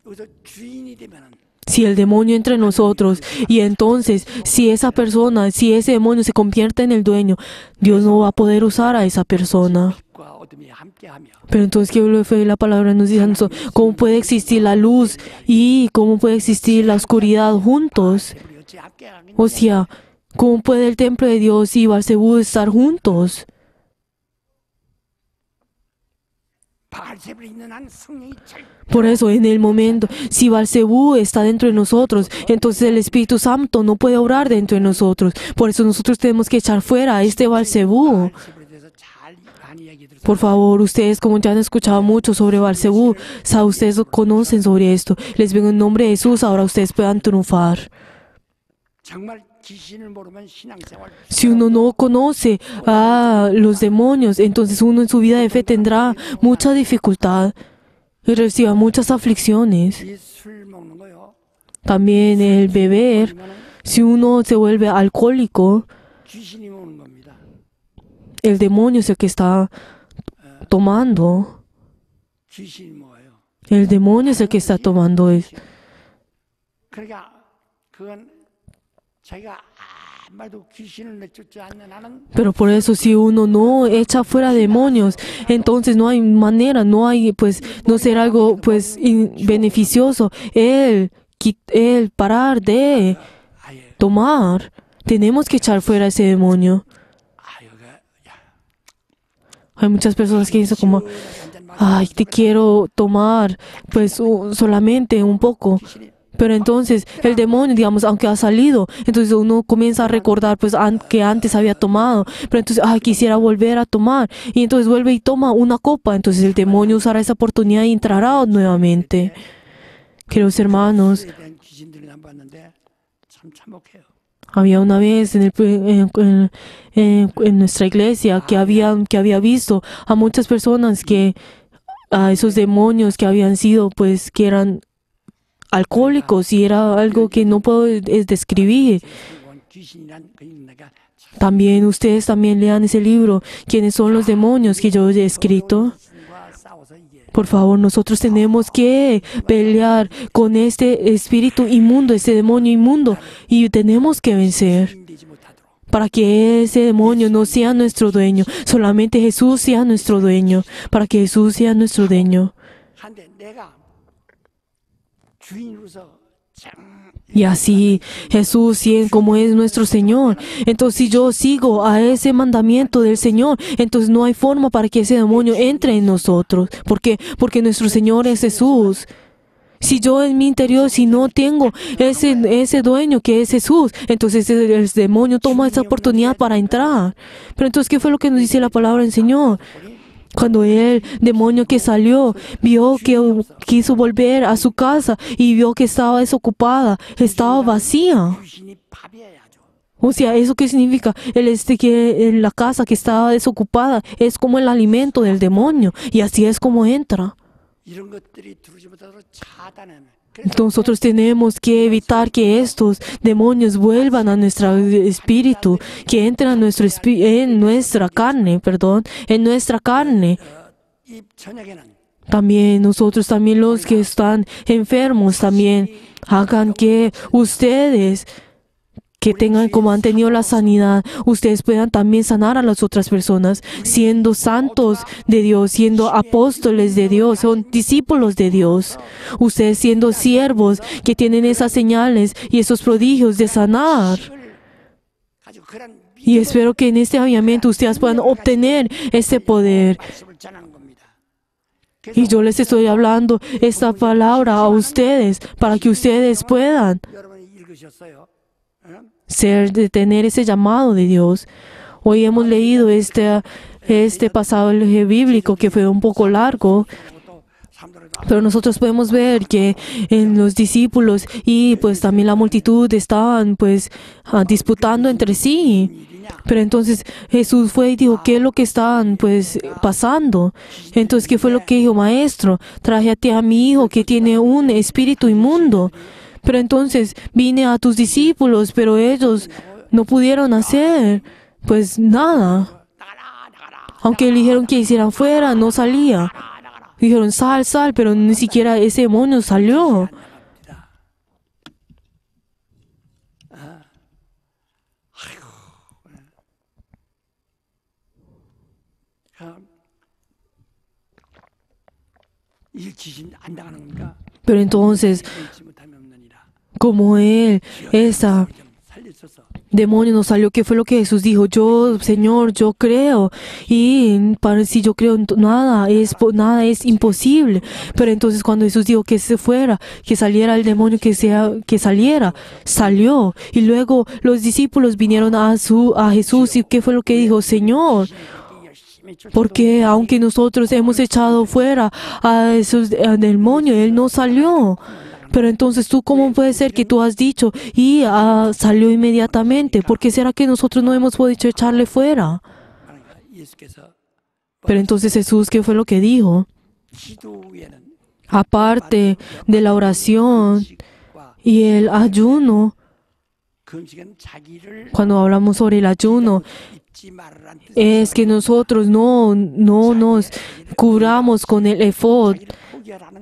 여기서 주인이 되면은 si el demonio entra en nosotros y entonces si ese demonio se convierte en el dueño, Dios no va a poder usar a esa persona. 빛과 어둠이 함께하며 Pero entonces, ¿qué fue la palabra nos dice? ¿Cómo puede existir la luz y cómo puede existir la oscuridad juntos? 우리 어찌 함께하겠냐? O sea, ¿cómo puede el templo de Dios y Belzebú estar juntos? 바알세불이 있는 한 성령이 잘 Por eso, en el momento, si Balcebú está dentro de nosotros, entonces el Espíritu Santo no puede obrar dentro de nosotros. Por eso nosotros tenemos que echar fuera a este Balcebú. 바알세불에 대해서 잘 많이 얘기 들었어요. Por favor, ustedes como ya han escuchado mucho sobre Balcebú, ustedes conocen sobre esto. Les vengo en nombre de Jesús, ahora ustedes puedan triunfar. 정말 귀신을 모르면 신앙생활 Si uno no conoce a los demonios, entonces uno en su vida de fe tendrá mucha dificultad y reciba muchas aflicciones. 이술 먹는 거요. También el beber, si uno se vuelve alcohólico, 귀신이 먹는 겁니다. el demonio es el que está tomando. 귀신이 먹어요. El demonio es el que está tomando eso. 그러니까 그건 자기가 아무 말도 귀신을 내쫓지 않는 한은 Pero por eso si uno no echa fuera demonios, entonces no hay manera, no hay pues no será algo pues beneficioso el parar de 아예 tomar. Tenemos que echar fuera ese demonio. 야 Hay muchas personas que dicen como, ay, te quiero tomar pues solamente un poco. 귀신이 Pero entonces el demonio, digamos, aunque ha salido, entonces uno comienza a recordar pues que antes había tomado, pero entonces, ay, quisiera volver a tomar. Y entonces vuelve y toma una copa. Entonces el demonio usará esa oportunidad y entrará nuevamente. Queridos hermanos, 술에 대한 귀신들이 난 봤는데 참 참혹해요. había una vez en nuestra iglesia que había visto a muchas personas a esos demonios que habían sido pues que eran alcohólicos y era algo que no puedo describir. 귀신이란 그 내가 También ustedes también lean ese libro, ¿Quiénes son los demonios?, que yo he escrito. 귀신과 싸워서 이게 Por favor, nosotros tenemos que pelear con este espíritu inmundo, este demonio inmundo, y tenemos que vencer 되지 못하도록 para que ese demonio no sea nuestro dueño, solamente Jesús sea nuestro dueño, para que Jesús sea nuestro dueño. 한데 내가 주인으로서 참 Y así Jesús, como es nuestro Señor, entonces si yo sigo a ese mandamiento del Señor, entonces no hay forma para que ese demonio entre en nosotros. ¿Por qué? Porque nuestro Señor es Jesús. Si yo en mi interior, si no tengo ese dueño que es Jesús, entonces el demonio toma esa oportunidad para entrar. Pero entonces, ¿qué fue lo que nos dice la palabra del Señor? Cuando el demonio que salió vio que quiso volver a su casa y vio que estaba desocupada, estaba vacía. 귀신이 파괴해야죠. O sea, ¿eso qué significa? Que la casa que estaba desocupada es como el alimento del demonio y así es como entra. 이런 것들이 들어오지 못하도록 차단하는. Nosotros tenemos que evitar que estos demonios vuelvan a nuestro espíritu, que entren a en nuestra carne, en nuestra carne. 이 저녁에는 También nosotros, también los que están enfermos, también hagan que ustedes, que tengan como han tenido la sanidad, ustedes puedan también sanar a las otras personas, siendo santos de Dios, siendo apóstoles de Dios, son discípulos de Dios. Ustedes siendo siervos que tienen esas señales y esos prodigios de sanar. 가지고 그런 Y espero que en este avivamiento ustedes puedan obtener ese poder. 말씀을 전하는 겁니다. Y yo les estoy hablando esta palabra a ustedes para que ustedes puedan 여러분이 읽으셨어요. tener ese llamado de Dios. Hoy hemos leído este pasaje bíblico que fue un poco largo, pero nosotros podemos ver que en los discípulos y pues también la multitud estaban pues disputando entre sí. Pero entonces Jesús fue y dijo, ¿qué es lo que estaban pues pasando? Entonces, ¿qué fue lo que dijo? Maestro, traje a ti a mi hijo que tiene un espíritu inmundo. Pero entonces vine a tus discípulos, pero ellos no pudieron hacer pues nada. Aunque le dijeron que hicieran fuera, no salía. Dijeron, sal, sal, pero ni siquiera ese demonio salió. 이 귀신 안 당하는 겁니까? Pero entonces, 잊지 못하면 없느니라. como él, 좀 살려줘서 demonio no salió. ¿Qué fue lo que Jesús dijo? Yo, Señor, yo creo. Y para si yo creo, nada es imposible. Pero entonces cuando Jesús dijo que se fuera, que saliera el demonio, que saliera, salió. Y luego los discípulos vinieron a Jesús. ¿Y qué fue lo que dijo? Señor, porque aunque nosotros hemos echado fuera a esos demonios, él no salió. Pero entonces tú, ¿cómo puede ser que tú has dicho y salió inmediatamente? ¿Por qué será que nosotros no hemos podido echarle fuera? Pero entonces Jesús, ¿qué fue lo que dijo? Aparte de la oración y el ayuno, cuando hablamos sobre el ayuno, es que nosotros no nos cubramos con el efod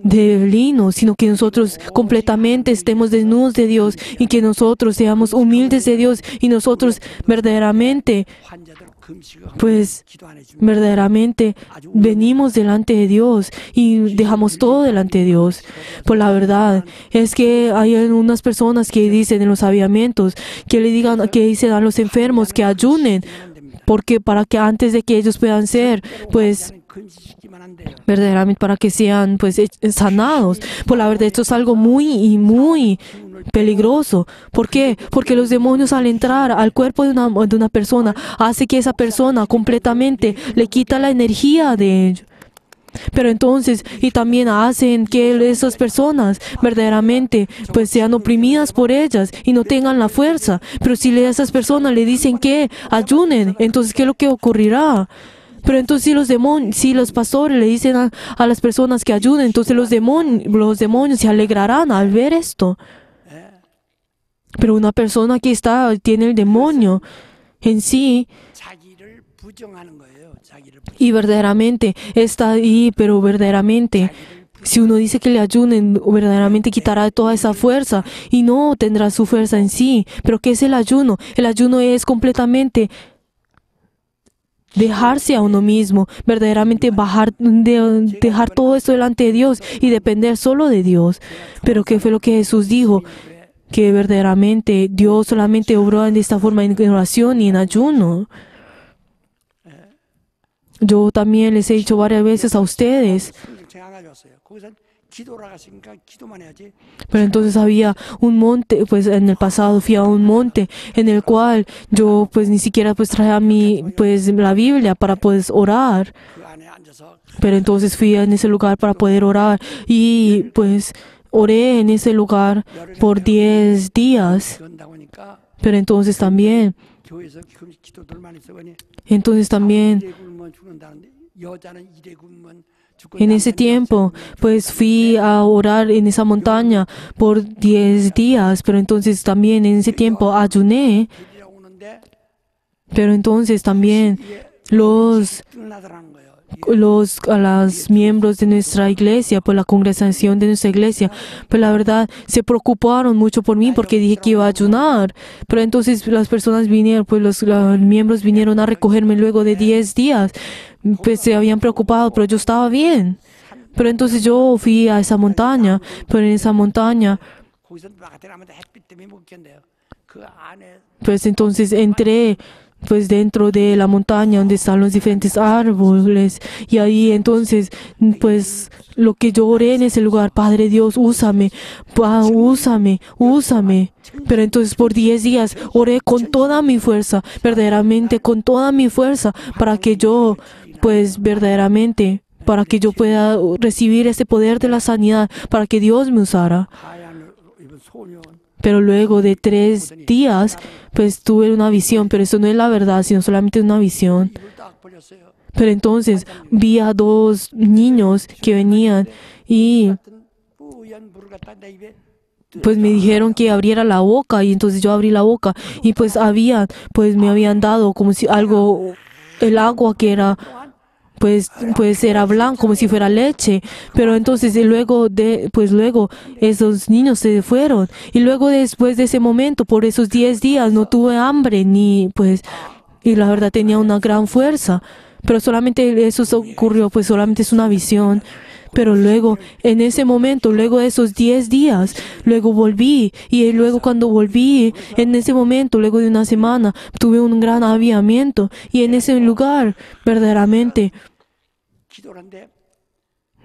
de lino, sino que nosotros completamente estemos desnudos de Dios y que nosotros seamos humildes de Dios y nosotros verdaderamente venimos delante de Dios y dejamos todo delante de Dios. Por la verdad es que hay unas personas que dicen en los avivamientos que dicen a los enfermos que ayunen, porque para que antes de que ellos puedan ser, pues, verdaderamente para que sean pues sanados. Por la verdad, esto es algo muy peligroso. ¿Por qué? Porque los demonios, al entrar al cuerpo de una persona, hace que esa persona completamente le quita la energía de ellos. Pero entonces, y también hacen que esas personas verdaderamente pues sean oprimidas por ellas y no tengan la fuerza. Pero si a esas personas le dicen que ayunen, entonces ¿qué es lo que ocurrirá? Pero entonces si los pastores le dicen a las personas que ayuden, entonces los demonios se alegrarán al ver esto. Pero una persona que tiene el demonio en sí y verdaderamente está ahí, pero verdaderamente si uno dice que le ayunen, verdaderamente quitará toda esa fuerza y no tendrá su fuerza en sí. Pero ¿qué es el ayuno? El ayuno es completamente dejarse a uno mismo, verdaderamente dejar todo esto delante de Dios y depender solo de Dios. Pero ¿qué fue lo que Jesús dijo? Que verdaderamente Dios solamente obró de esta forma en oración y en ayuno. Yo también les he dicho varias veces a ustedes. Pero entonces había un monte, pues en el pasado fui a un monte en el cual yo pues ni siquiera pues traía la Biblia para pues orar. Pero entonces fui en ese lugar para poder orar y pues oré en ese lugar por 10 días. Pero entonces también en ese tiempo, pues fui a orar en esa montaña por 10 días, pero entonces también en ese tiempo ayuné. Pero entonces también los miembros de nuestra iglesia, por la congregación de nuestra iglesia, pues la verdad se preocuparon mucho por mí porque dije que iba a ayunar. Pero entonces las personas vinieron, pues los miembros vinieron a recogerme luego de 10 días. Pues se habían preocupado, pero yo estaba bien. Pero entonces yo fui a esa montaña, pero en esa montaña, pues entonces entré pues dentro de la montaña donde están los diferentes árboles y ahí entonces pues lo que yo oré en ese lugar, Padre Dios, úsame. Pero entonces por 10 días oré con toda mi fuerza, verdaderamente con toda mi fuerza, para que yo pues verdaderamente, para que yo pueda recibir ese poder de la sanidad, para que Dios me usara. Pero luego de 3 días, pues tuve una visión, pero eso no es la verdad, sino solamente una visión. Pero entonces vi a 2 niños que venían y pues me dijeron que abriera la boca y entonces yo abrí la boca y pues me habían dado como si el agua que era pues era blanco como si fuera leche, pero entonces luego esos niños se fueron y luego después de ese momento por esos 10 días no tuve hambre y la verdad tenía una gran fuerza, pero solamente eso ocurrió, pues solamente es una visión. Pero luego, en ese momento, luego de esos 10 días, luego volví. Y luego cuando volví, en ese momento, luego de una semana, tuve un gran avivamiento. Y en ese lugar, verdaderamente, 기도를 하는데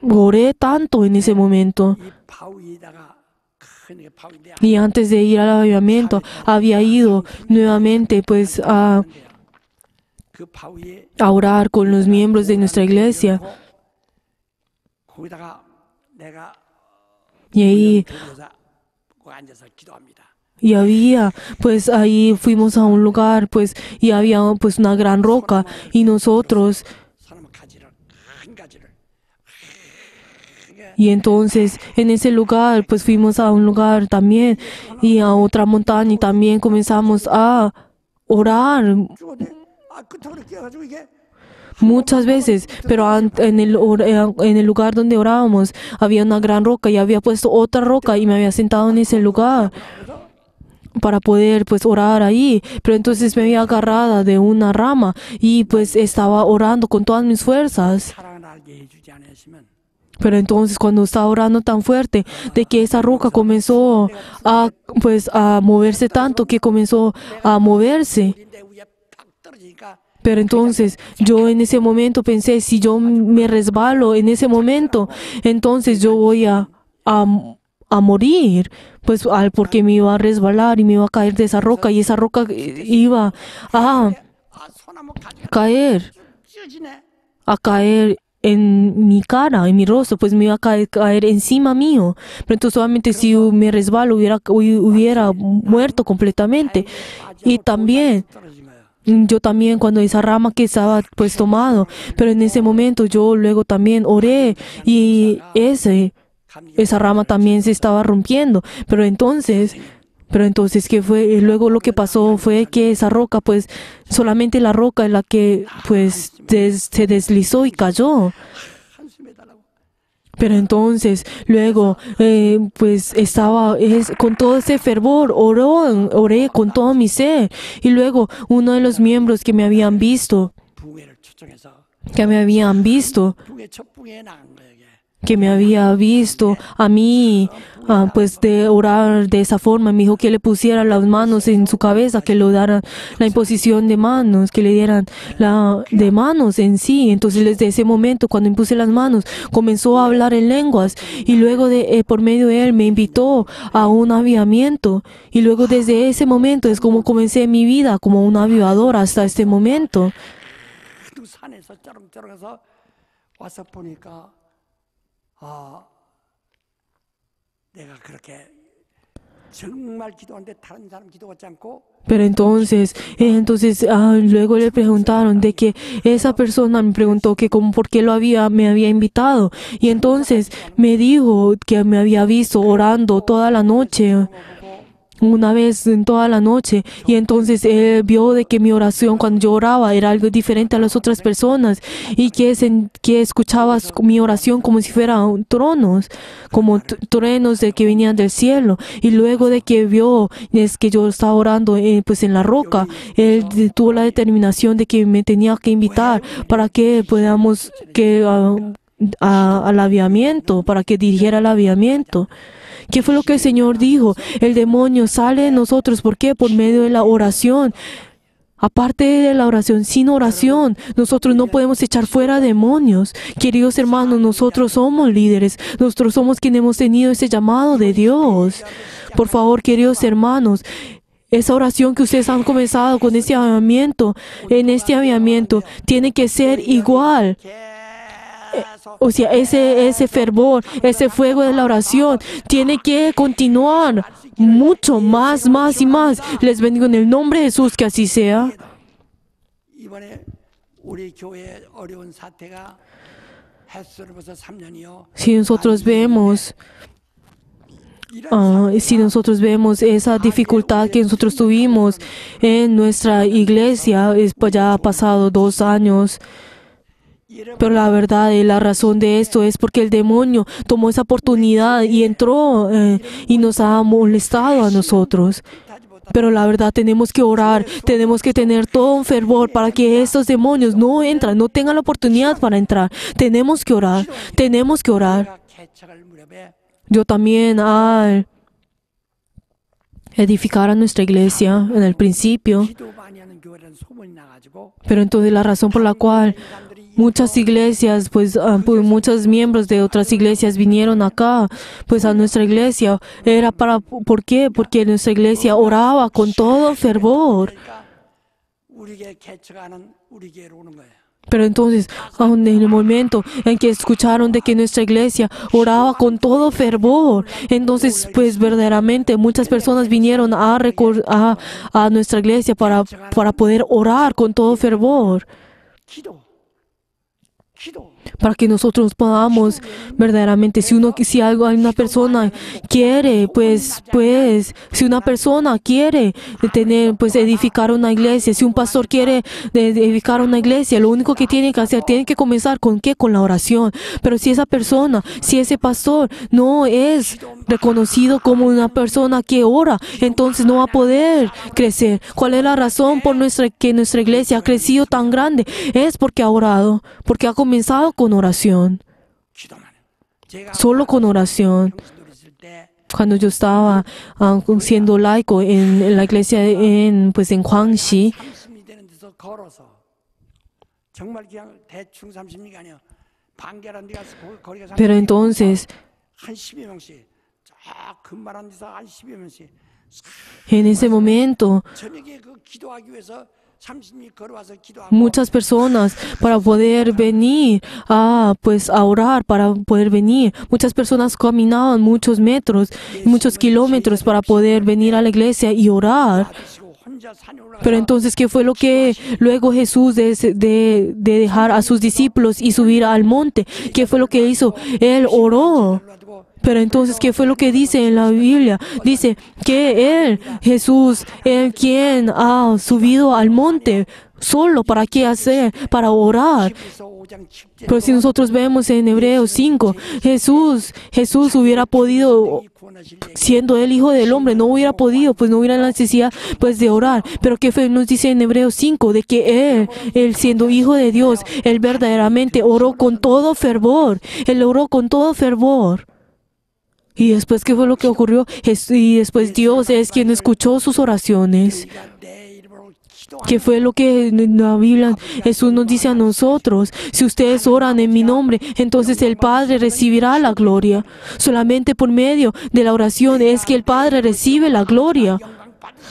oré tanto en ese momento. 이 바위에다가 큰 바위인데 Y antes de ir al avivamiento, había ido nuevamente pues 그 바위에 a orar con los miembros de nuestra iglesia. 거기다가 내가 Y ahí 돌려서 앉아서 기도합니다. y había, pues ahí fuimos a un lugar, pues, y había pues una gran roca, y nosotros, 사람 가지를 큰 가지를 y entonces en ese lugar, pues fuimos a un lugar también, y a otra montaña, y también comenzamos a orar 죽어도 끝으로 끼어가지고 이게 muchas veces, pero en el lugar donde orábamos había una gran roca, y había puesto otra roca, y me había sentado en ese lugar para poder pues orar ahí, pero entonces me había agarrada de una rama y pues estaba orando con todas mis fuerzas. 사랑을 알게 해주지 않으시면 Pero entonces cuando estaba orando tan fuerte de que esa roca comenzó a pues a moverse tanto que comenzó a moverse. 내 위에 팍 떨어지니까 Pero entonces yo en ese momento pensé, si yo me resbalo en ese momento, entonces yo voy a morir, pues porque me iba a resbalar y me iba a caer de esa roca, y esa roca iba a 소나무 가지가 caer, 찢어지네. en mi cara, en mi rostro, pues me iba a caer encima mío. Pero entonces solamente si me resbalo hubiera muerto completamente. Y también 떨어진 거예요. yo también cuando esa rama que estaba pues tomado, pero en ese momento yo luego también oré y esa rama también se estaba rompiendo, pero entonces ¿qué fue? Y luego lo que pasó fue que esa roca, pues solamente la roca en la que pues se deslizó y cayó. 한숨에 달라고. Pero entonces, luego, pues con todo ese fervor, oré con todo mi ser. Y luego, uno de los miembros que me habían visto, 붕해를 초청해서 붕해 첫 붕해에 나간 거예요. 이게. que me había visto a mí, pues de orar de esa forma, me dijo que le pusiera las manos en su cabeza, que le dieran la imposición de manos, que le dieran de manos en sí. Entonces desde ese momento, cuando impuse las manos, comenzó a hablar en lenguas, y luego por medio de él me invitó a un avivamiento, y luego desde ese momento es como comencé mi vida como un avivador hasta este momento. 그 산에서 쩌렁쩌렁해서 와서 보니까 내가 그렇게 정말 기도하는데 다른 사람 기도 같지 않고 Pero entonces luego le preguntaron de que esa persona me preguntó que como por qué me había invitado, y entonces me dijo que me había visto orando toda la noche, una vez en toda la noche, y entonces él vio de que mi oración cuando yo oraba era algo diferente a las otras personas, y que escuchaba mi oración como si fueran tronos, como truenos de que venían del cielo. Y luego de que vio es que yo estaba orando pues en la roca, él tuvo la determinación de que me tenía que invitar para que podamos al avivamiento, para que dirigiera el avivamiento. ¿Qué fue lo que el Señor dijo? El demonio sale de nosotros. ¿Por qué? Por medio de la oración. Aparte de la oración, sin oración, nosotros no podemos echar fuera demonios. Queridos hermanos, nosotros somos líderes. Nosotros somos quienes hemos tenido ese llamado de Dios. Por favor, queridos hermanos, esa oración que ustedes han comenzado con este avivamiento, en este avivamiento, tiene que ser igual. O sea, ese fervor, ese fuego de la oración tiene que continuar mucho más y más. Les bendigo en el nombre de Jesús, que así sea. 이번에 우리 교회의 어려운 사태가 햇수를 벌써 3년이요. Si nosotros vemos esa dificultad que nosotros tuvimos en nuestra iglesia, pues ya ha pasado 2 años. Pero la verdad y la razón de esto es porque el demonio tomó esa oportunidad y entró y nos ha molestado a nosotros. Pero la verdad tenemos que orar, tenemos que tener todo un fervor para que estos demonios no entren, no tengan la oportunidad para entrar. Tenemos que orar, tenemos que orar. 내가 개척할 무렵에 Yo también al edificar a nuestra iglesia en el principio, 기도 많이 하는 교회라는 소문이 나가지고 pero entonces la razón por la cual muchas iglesias, pues muchos miembros de otras iglesias vinieron acá, pues a nuestra iglesia, era ¿por qué? Porque nuestra iglesia oraba con todo fervor. 그러니까 우리 교회 개척하는 우리 교회로 오는 거예요. Pero entonces, aun en el momento en que escucharon de que nuestra iglesia oraba con todo fervor, entonces, pues verdaderamente muchas personas vinieron a nuestra iglesia para poder orar con todo fervor, 기도. para que nosotros podamos verdaderamente, si una persona quiere, pues, si una persona quiere tener, pues, edificar una iglesia, si un pastor quiere edificar una iglesia, lo único que tiene que hacer, tiene que comenzar ¿con qué? Con la oración. Pero si esa persona, si ese pastor no es reconocido como una persona que ora, entonces no va a poder crecer. ¿Cuál es la razón por que nuestra iglesia ha crecido tan grande? Es porque ha orado, porque ha comenzado con oración, 기도만 해요. 제가 solo con oración. 평신도에 있을 때 Cuando yo estaba siendo laico en la iglesia en Guangxi, 30리 되는 데서 걸어서 정말 그냥 대충 30리가 아니야. 반개란 데 가서 거리가 30리 pero entonces 한 10여 명씩 저 금만한 데서 한 10여 명씩 en ese momento 저녁에 그 기도하기 위해서 30리 걸어와서 기도하고 muchas personas para poder venir a orar, para poder venir. Muchas personas caminaban muchos metros, muchos kilómetros para poder venir a la iglesia y orar. 아저씨고 혼자 산에 올라가서 Pero entonces, ¿qué fue lo que luego Jesús de dejar a sus discípulos y subir al monte? ¿Qué fue lo que hizo? Él oró. 올라두고 Pero entonces, ¿qué fue lo que dice en la Biblia? Dice que Jesús, quien ha subido al monte, solo ¿para qué hacer? Para orar. 그래서 5장 10절 Pero si nosotros vemos en Hebreos 5, Jesús hubiera podido, siendo el Hijo del Hombre, no hubiera podido, pues no hubiera necesidad pues de orar. Pero ¿qué nos dice en Hebreos 5? De que él siendo Hijo de Dios, él verdaderamente oró con todo fervor. Él oró con todo fervor. Y después, ¿qué fue lo que ocurrió? Y después Dios es quien escuchó sus oraciones. 우리가 내 이름으로 기도하는 ¿Qué fue lo que en la Biblia Jesús nos dice a nosotros? Si ustedes oran en mi nombre, entonces el Padre recibirá la gloria. Solamente por medio de la oración es que el Padre recibe la gloria.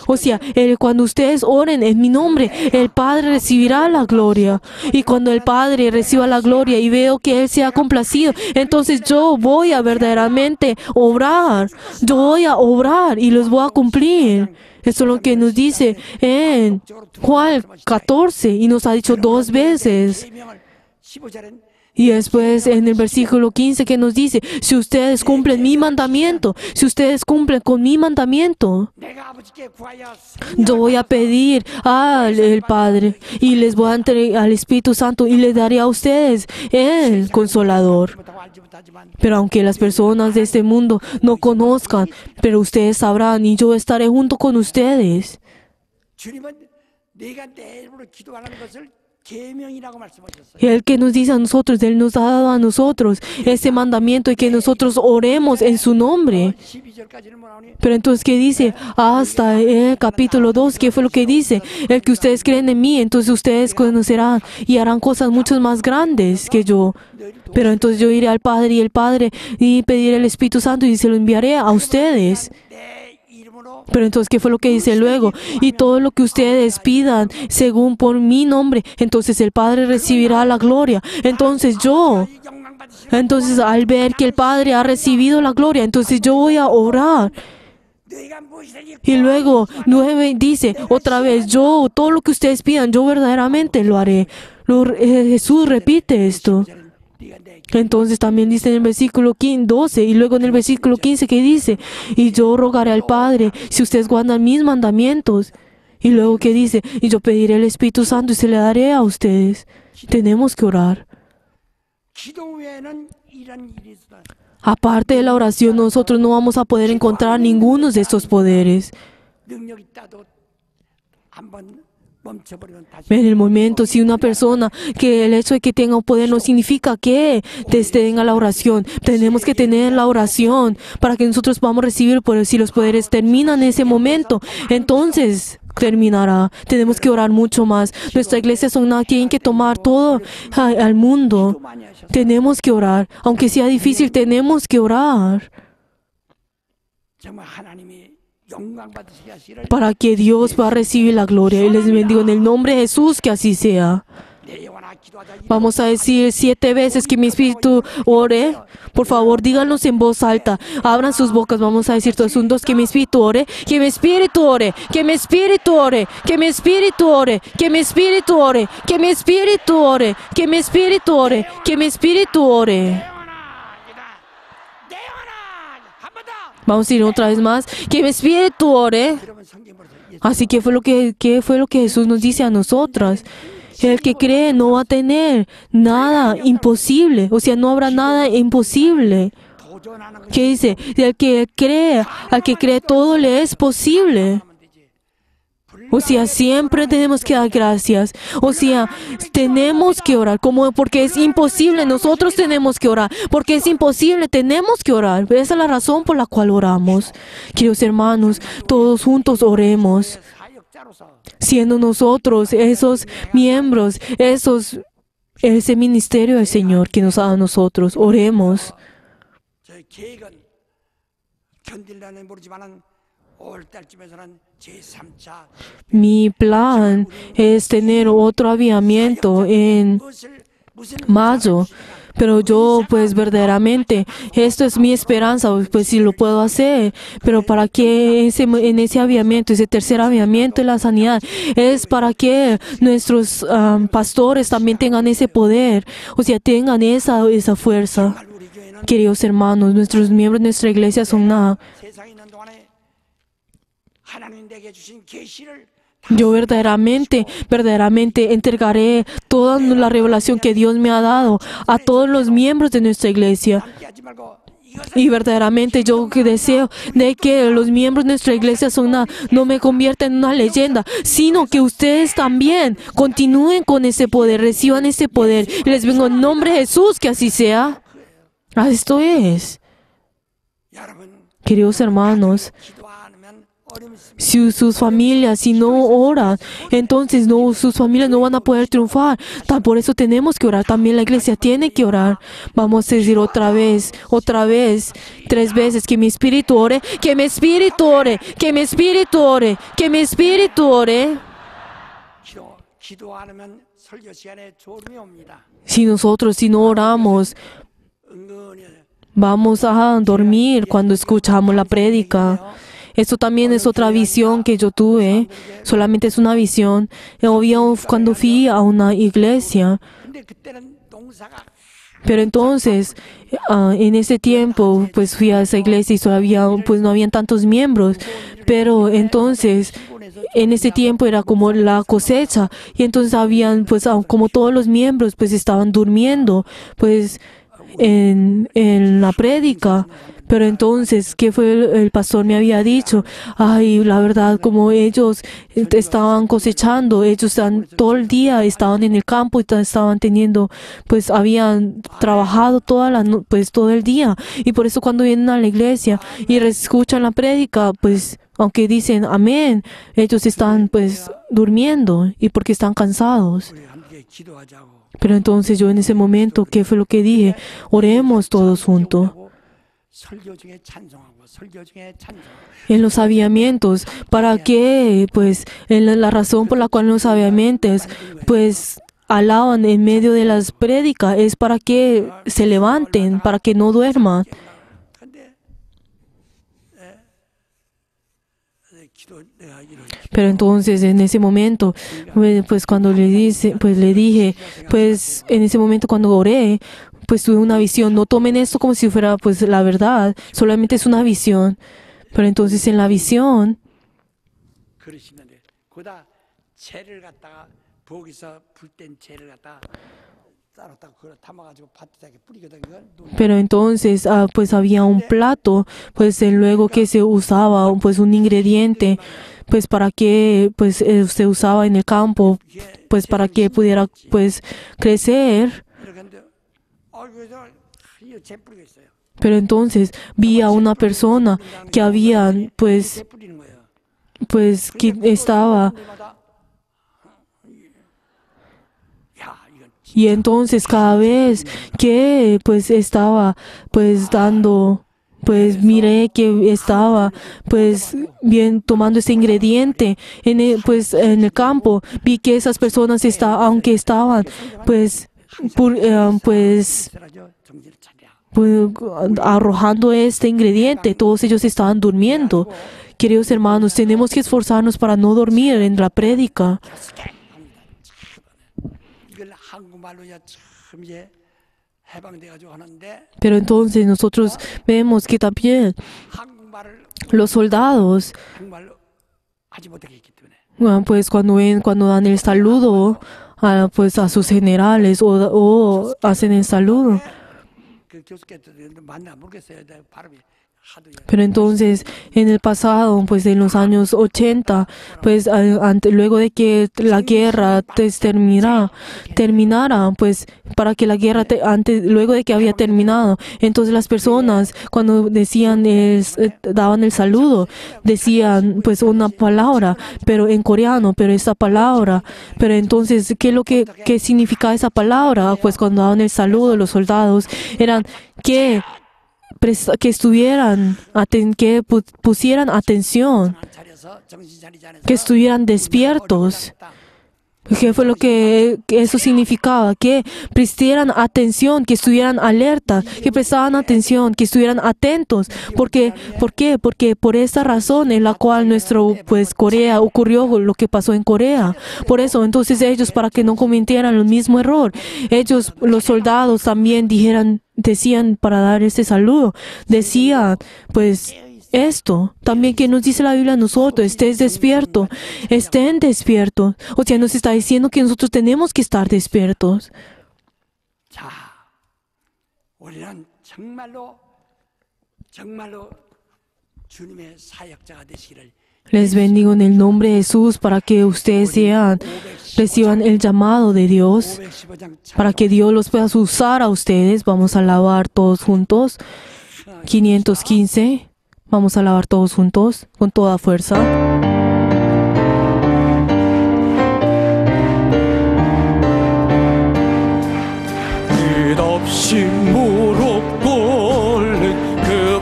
O sea, cuando ustedes oren en mi nombre, el Padre recibirá la gloria. Y cuando el Padre reciba la gloria y veo que Él se ha complacido, entonces yo voy a verdaderamente obrar. Yo voy a obrar y los voy a cumplir. Esto es lo que nos dice en Juan 14 y nos ha dicho 2 veces. 계명을 15절엔 Y después en el versículo 15 que nos dice, si ustedes cumplen mi mandamiento, si ustedes cumplen con mi mandamiento, 내가 아버지께 구하여 yo voy a pedir al Padre y les voy a entregar al Espíritu Santo y les daré a ustedes el Consolador. 못하고 알지 못하지만 Pero aunque las personas de este mundo no conozcan, pero ustedes sabrán y yo estaré junto con ustedes. 주님은 내가 내 이름으로 기도하는 것을 계명이라고 말씀하셨어요. El que nos dice a nosotros, Él nos ha dado a nosotros ese mandamiento y que nosotros oremos en su nombre. 12절까지는 뭐 나오니? Pero entonces, ¿qué dice? Hasta el capítulo 2, ¿qué fue lo que dice? El que ustedes creen en mí, entonces ustedes conocerán y harán cosas mucho más grandes que yo. Pero entonces yo iré al Padre y pediré el Espíritu Santo y se lo enviaré a ustedes. 내 이름으로 Pero entonces, ¿qué fue lo que dice luego? Y todo lo que ustedes pidan, según por mi nombre, entonces el Padre recibirá la gloria. Entonces 영광 받으시는 al ver que el Padre ha recibido la gloria, entonces yo voy a orar. 너희가 무엇이든지 Y luego 9 dice otra vez, todo lo que ustedes pidan, yo verdaderamente lo haré. Jesús repite esto. 네가 내 Entonces también dice en el versículo 12 y luego en el versículo 15 que dice, y yo rogaré al Padre si ustedes guardan mis mandamientos. Y luego que dice, y yo pediré el Espíritu Santo y se le daré a ustedes. Tenemos que orar. 기도 외에는 이런 일이 있어. Aparte de la oración, nosotros no vamos a poder encontrar ninguno de estos poderes. 능력 있다도 한번 멈춰버리면 다시 En el momento, si una persona, que el hecho de que tenga un poder no significa que tenga la oración. Tenemos que tener la oración para que nosotros podamos recibir, pero si los poderes terminan en ese momento, entonces terminará. Tenemos que orar mucho más. Nuestra iglesia tiene que tomar todo al mundo. 많이 하셔서 Tenemos que orar. Aunque sea difícil, tenemos que orar 정말 하나님이 영광 받으시게 하시기를 para que Dios va a recibir la gloria. Y les bendigo en el nombre de Jesús, que así sea. 내 영혼아 기도하자. Vamos a decir 7 veces que mi espíritu ore. Por favor, díganos en voz alta. Abran sus bocas. Vamos a decir todos juntos que mi espíritu ore. Que mi espíritu ore. Que mi espíritu ore. Que mi espíritu ore. Que mi espíritu ore. Que mi espíritu ore. Que mi espíritu ore. Que mi espíritu ore. 내 영혼아 한 번 더. Vamos a ir otra vez más. Que mi espíritu ore. 여러분 성경으로 Así que ¿qué fue lo que Jesús nos dice a nosotras? El que cree no va a tener nada imposible. O sea, no habrá nada imposible. 도전하는 거 ¿Qué dice? Al que cree todo le es posible. 하면 되지. O sea, siempre tenemos que dar gracias. O sea, tenemos que orar. Porque es imposible, nosotros tenemos que orar. Porque es imposible, tenemos que orar. Esa es la razón por la cual oramos. Queridos hermanos, todos juntos oremos. 사역자로서 Siendo nosotros esos miembros, ese ministerio del Señor que nos da a nosotros. Oremos. 저희 계획은 견딜려는 모르지만은 5월 달쯤에서는 제3차 Mi plan es tener otro avivamiento en 무슨 mayo. Pero yo, pues verdaderamente, esto es mi esperanza, pues si lo puedo hacer. Pero para que en ese avivamiento, ese tercer avivamiento de la sanidad, es para que nuestros pastores también tengan ese poder, o sea, tengan esa fuerza. 우리 교회는 Queridos hermanos, nuestros miembros de nuestra iglesia son nada. 세상에 있는 동안에 하나님 내게 주신 계시를 Yo verdaderamente entregaré toda la revelación que Dios me ha dado a todos los miembros de nuestra iglesia. 함께 하지 말고 이것을 Y verdaderamente yo que deseo de que los miembros de nuestra iglesia no me conviertan en una leyenda, sino que ustedes también continúen con ese poder, reciban ese poder. Y les vengo en nombre de Jesús, que así sea. Esto es, 여러분 queridos hermanos, 기도 안 하면 어려움이 있습니다. si sus familias, si no oran, entonces sus familias no van a poder triunfar. Por eso tenemos que orar. También la iglesia tiene que orar. Vamos a decir otra vez, 3 veces, que mi espíritu ore, que mi espíritu ore, que mi espíritu ore, que mi espíritu ore. 기도 안 하면 설교 시간에 졸음이 옵니다. Si no oramos, 은근히 vamos a dormir cuando escuchamos la prédica. Esto también es otra visión que yo tuve. Solamente es una visión. Obvio, cuando fui a una iglesia. 근데 그때는 농사가 Pero entonces, en ese tiempo, pues fui a esa iglesia y todavía, pues no habían tantos miembros. Pero entonces, en ese tiempo era como la cosecha. Y entonces habían, pues como todos los miembros, pues estaban durmiendo, pues en la prédica. Pero entonces, ¿qué fue el pastor me había dicho? Ay, la verdad, como ellos estaban cosechando, ellos todo el día estaban en el campo y estaban teniendo, pues habían trabajado pues todo el día. Y por eso cuando vienen a la iglesia y escuchan la prédica, pues aunque dicen amén, ellos están pues durmiendo y porque están cansados. 우리 함께 기도하자고. Pero entonces yo en ese momento, ¿qué fue lo que dije? Oremos todos juntos. 설교 중에 찬송하고 설교 중에 찬송하고 En los avivamientos, ¿para qué? Pues la razón por la cual los avivamientos pues alaban en medio de las prédicas es para que se levanten, para que no duerman. 근데 기도 내가 이런 Pero entonces en ese momento, pues cuando le dije, pues en ese momento cuando oré, pues tuve una visión. No tomen esto como si fuera pues la verdad, solamente es una visión. Pero entonces en la visión, 그러시면 돼. 그다 채를 갖다가 부엌에서 불 땐 채를 갖다가 쌀었다가 그걸 담아가지고 밭에다가 뿌리거든. 그걸 Pero entonces, pues había un plato, pues luego que se usaba, pues un ingrediente, pues para que, pues se usaba en el campo, pues para que pudiera, pues crecer. 이렇게 했는데 그래서 이거 재 뿌리고 있어요. Pero entonces vi a una persona que habían, pues, 재 뿌리는 거예요. pues que estaba. 야, 이건 Y entonces cada vez que pues estaba pues dando, pues miré que estaba pues bien tomando ese ingrediente pues en el campo, vi que esas personas aunque estaban pues pues 쓰라져 정신을 차려. pues, arrojando este ingrediente, todos ellos estaban durmiendo. Queridos hermanos, tenemos que esforzarnos para no dormir en la prédica. 이걸 한국말로야 참 이제 해방돼가지고 하는데 Pero entonces nosotros vemos que también 한국말을 los soldados, 한국말로 하지 못하게 했기 때문에 pues cuando dan el saludo pues a sus generales o hacen el saludo. 그 교수께서 맞나 모르겠어요. 발음이 하도 Pero entonces, en el pasado, pues en los años 80, pues luego de que la guerra terminara, pues para que la guerra luego de que había terminado, entonces las personas cuando decían daban el saludo, decían pues una palabra, pero en coreano, pero esa palabra, pero entonces ¿qué significa esa palabra? Pues cuando daban el saludo los soldados eran que estuvieran, que pusieran atención, 차려서 정신 차리지 않아서 que estuvieran despiertos. ¿Qué fue lo que eso significaba? Que prestaran atención, que estuvieran alerta, que prestaban atención, que estuvieran atentos. ¿Por qué? Porque por esta razón en la cual pues Corea ocurrió lo que pasó en Corea. Por eso, entonces ellos, para que no cometieran el mismo error, los soldados también decían para dar este saludo, decían, pues, esto también que nos dice la Biblia a nosotros, estén despiertos. O sea, nos está diciendo que nosotros tenemos que estar despiertos. 자, 우리는 정말로 주님의 사역자가 되시기를. Les bendigo en el nombre de Jesús para que ustedes reciban el llamado de Dios, 515장 para que Dios los pueda usar a ustedes. Vamos a alabar todos juntos. 515. Vamos a alabar todos juntos, con toda fuerza. 끝없이 무릎 꿇는 그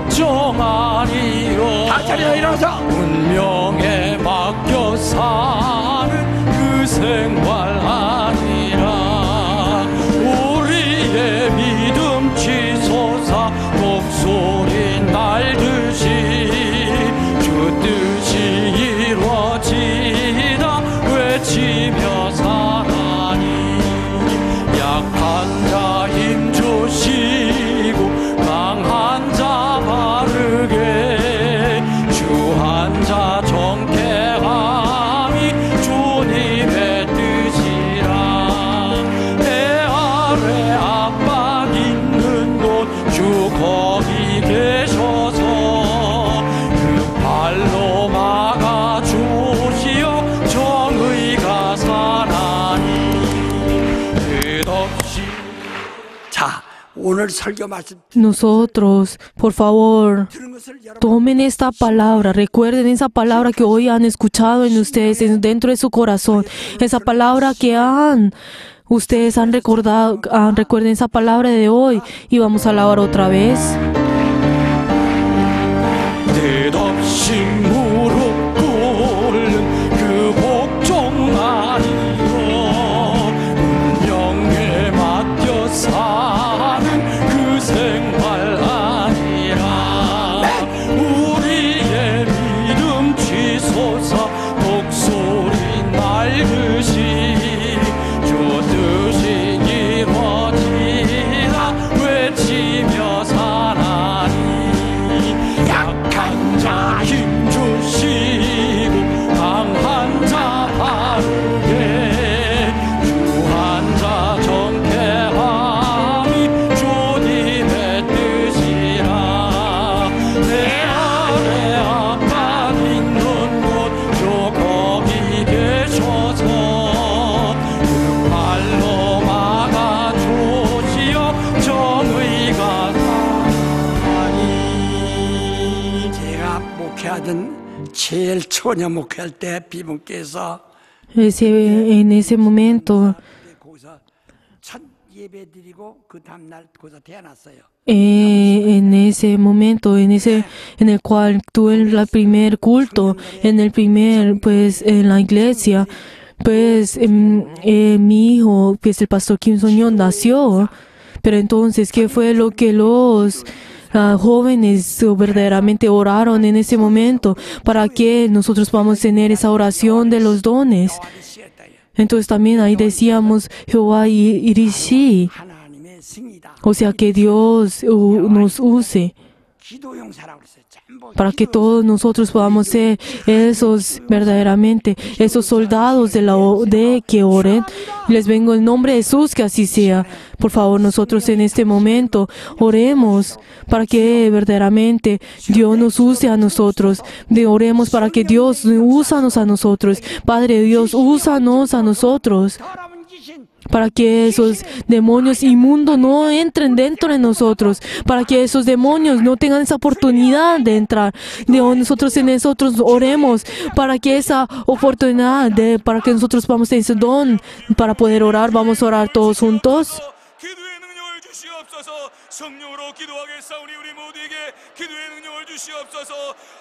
복종하리로 다 차려 일어나서 운명에 맡겨 사는 그 생활 아니라 우리의 믿음 치솟아 목소리 날듯이 주 뜻이 이루어지다 외치며 살아니 약한 자 힘주시고 강한 자 바르게 주한 자 정케함이 주님의 뜻이라 배 아래 압박 있는 곳 주 거기 계셔서 그 발로 막아주시어 정의가 사나니 끝없이 자, 오늘 설교 말씀 Nosotros, por favor, 들은 것을 여러분 tomen esta palabra, recuerden esa palabra que hoy han escuchado en ustedes, dentro de su corazón, esa palabra que ustedes han recordado, recuerden esa palabra de hoy y vamos a alabar otra vez. 끝없이 무릎 꿇는 그 복종 아니요 운명에 맡겨 사는 그 생활 아니라 우리의 믿음 치솟아 독소리 날듯이 주 뜻이 이루어지라 외치며 살아니 약한 자 힘주 우리가 하니 제가 목회하던 제일 초녀 목회할 때 비분께서 En ese momento, 거기서 첫 예배 드리고 그 다음날 거기서 태어났어요. en ese momento, en el cual tuve el primer culto, pues, en la iglesia, pues, mi hijo, pues, el pastor Kim Song-yeon nació. Pero entonces, ¿qué fue lo que los jóvenes verdaderamente oraron en ese momento para que nosotros podamos tener esa oración de los dones? Entonces también ahí decíamos Jehová Irishi, 하나님의 승리다. o sea que Dios nos use 기도 용사라고 그랬어요. 전부 para que todos nosotros podamos ser esos verdaderamente, esos soldados de que oren. Les vengo en nombre de Jesús, que así sea. Por favor, nosotros en este momento oremos para que verdaderamente Dios nos use a nosotros. Oremos para que Dios úsanos a nosotros. Padre Dios, úsanos a nosotros, 더러운 귀신 para que esos demonios inmundos no entren dentro de nosotros, para que esos demonios no tengan esa oportunidad de entrar. Nosotros oremos para que esa oportunidad, para que nosotros podamos tener ese don para poder orar. Vamos a orar todos juntos. 기도의 능력을 주시옵소서. 성령으로 기도하겠사오니 우리 모두에게 기도의 능력을 주시옵소서.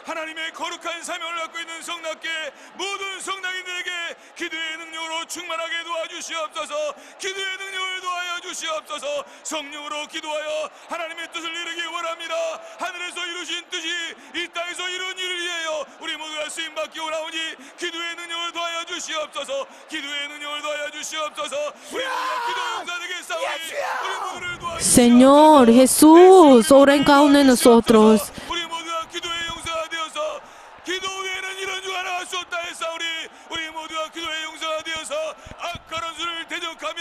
하나님의 거룩한 사명을 갖고 있는 성낙계 모든 성낙인들에게 기도의 능력으로 충만하게 도와주시옵소서. 기도의 능력을 도하여 주시옵소서. 성령으로 기도하여 하나님의 뜻을 이루기 원합니다. 하늘에서 이루신 뜻이 이 땅에서 이룬 일을 위하여 우리 모두가 쓰임받기 원하오니 기도의 능력을 도하여 주시옵소서. 기도의 능력을 도하여 주시옵소서. 우리 모두가 기도 용사 되겠사오니 우리 모두를 도와주시옵소서. Señor Jesús, ora en cada uno de nosotros. 우리 모두가 기도의 용사가 되어서 기도 외에는 이런 주가 나갈 수 없다 했사오니 우리 모두가 기도의 용사가 되어서 악한 원수를 대적하며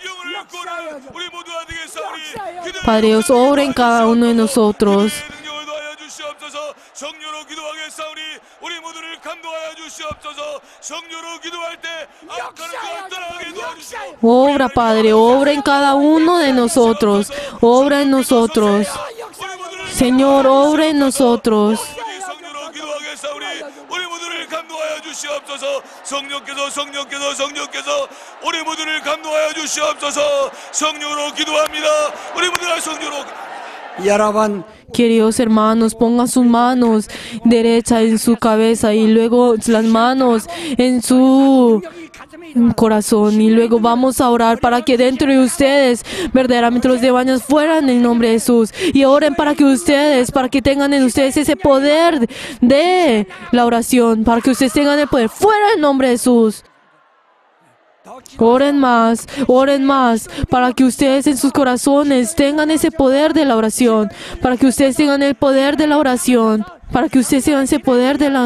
영을 구원하는 우리 모두가 되겠사오니 기도의 Padre Dios, ora en cada uno de nosotros. 기도의 능력을 도하여 주시옵소서. 성령으로 기도하겠사오니 우리 모두를 감동하여 주시옵소서. 성령으로 기도할 때 악한 원수가 떠나가게 도와주시옵소서. Obra, Padre, obra en cada uno de nosotros. Obra en nosotros. Señor, obra en nosotros. 성령으로 기도하겠사오니 우리 모두를 감동하여 주시옵소서. 성령께서 우리 모두를 감동하여 주시옵소서. 성령으로 기도합니다. 우리 모두가 성령으로 여러분 Queridos hermanos, pongan sus manos derecha en su cabeza y luego las manos en su 여기 가슴에 있는 corazón, y luego vamos a orar para que dentro de ustedes verdaderamente los demonios fueran en el nombre de Jesús, y oren para que tengan en ustedes ese poder de la oración, para que ustedes tengan el poder fuera en el nombre de Jesús. Oren más, para que ustedes en sus corazones tengan ese poder de la oración, para que ustedes tengan el poder de la oración, para que ustedes tengan ese poder de la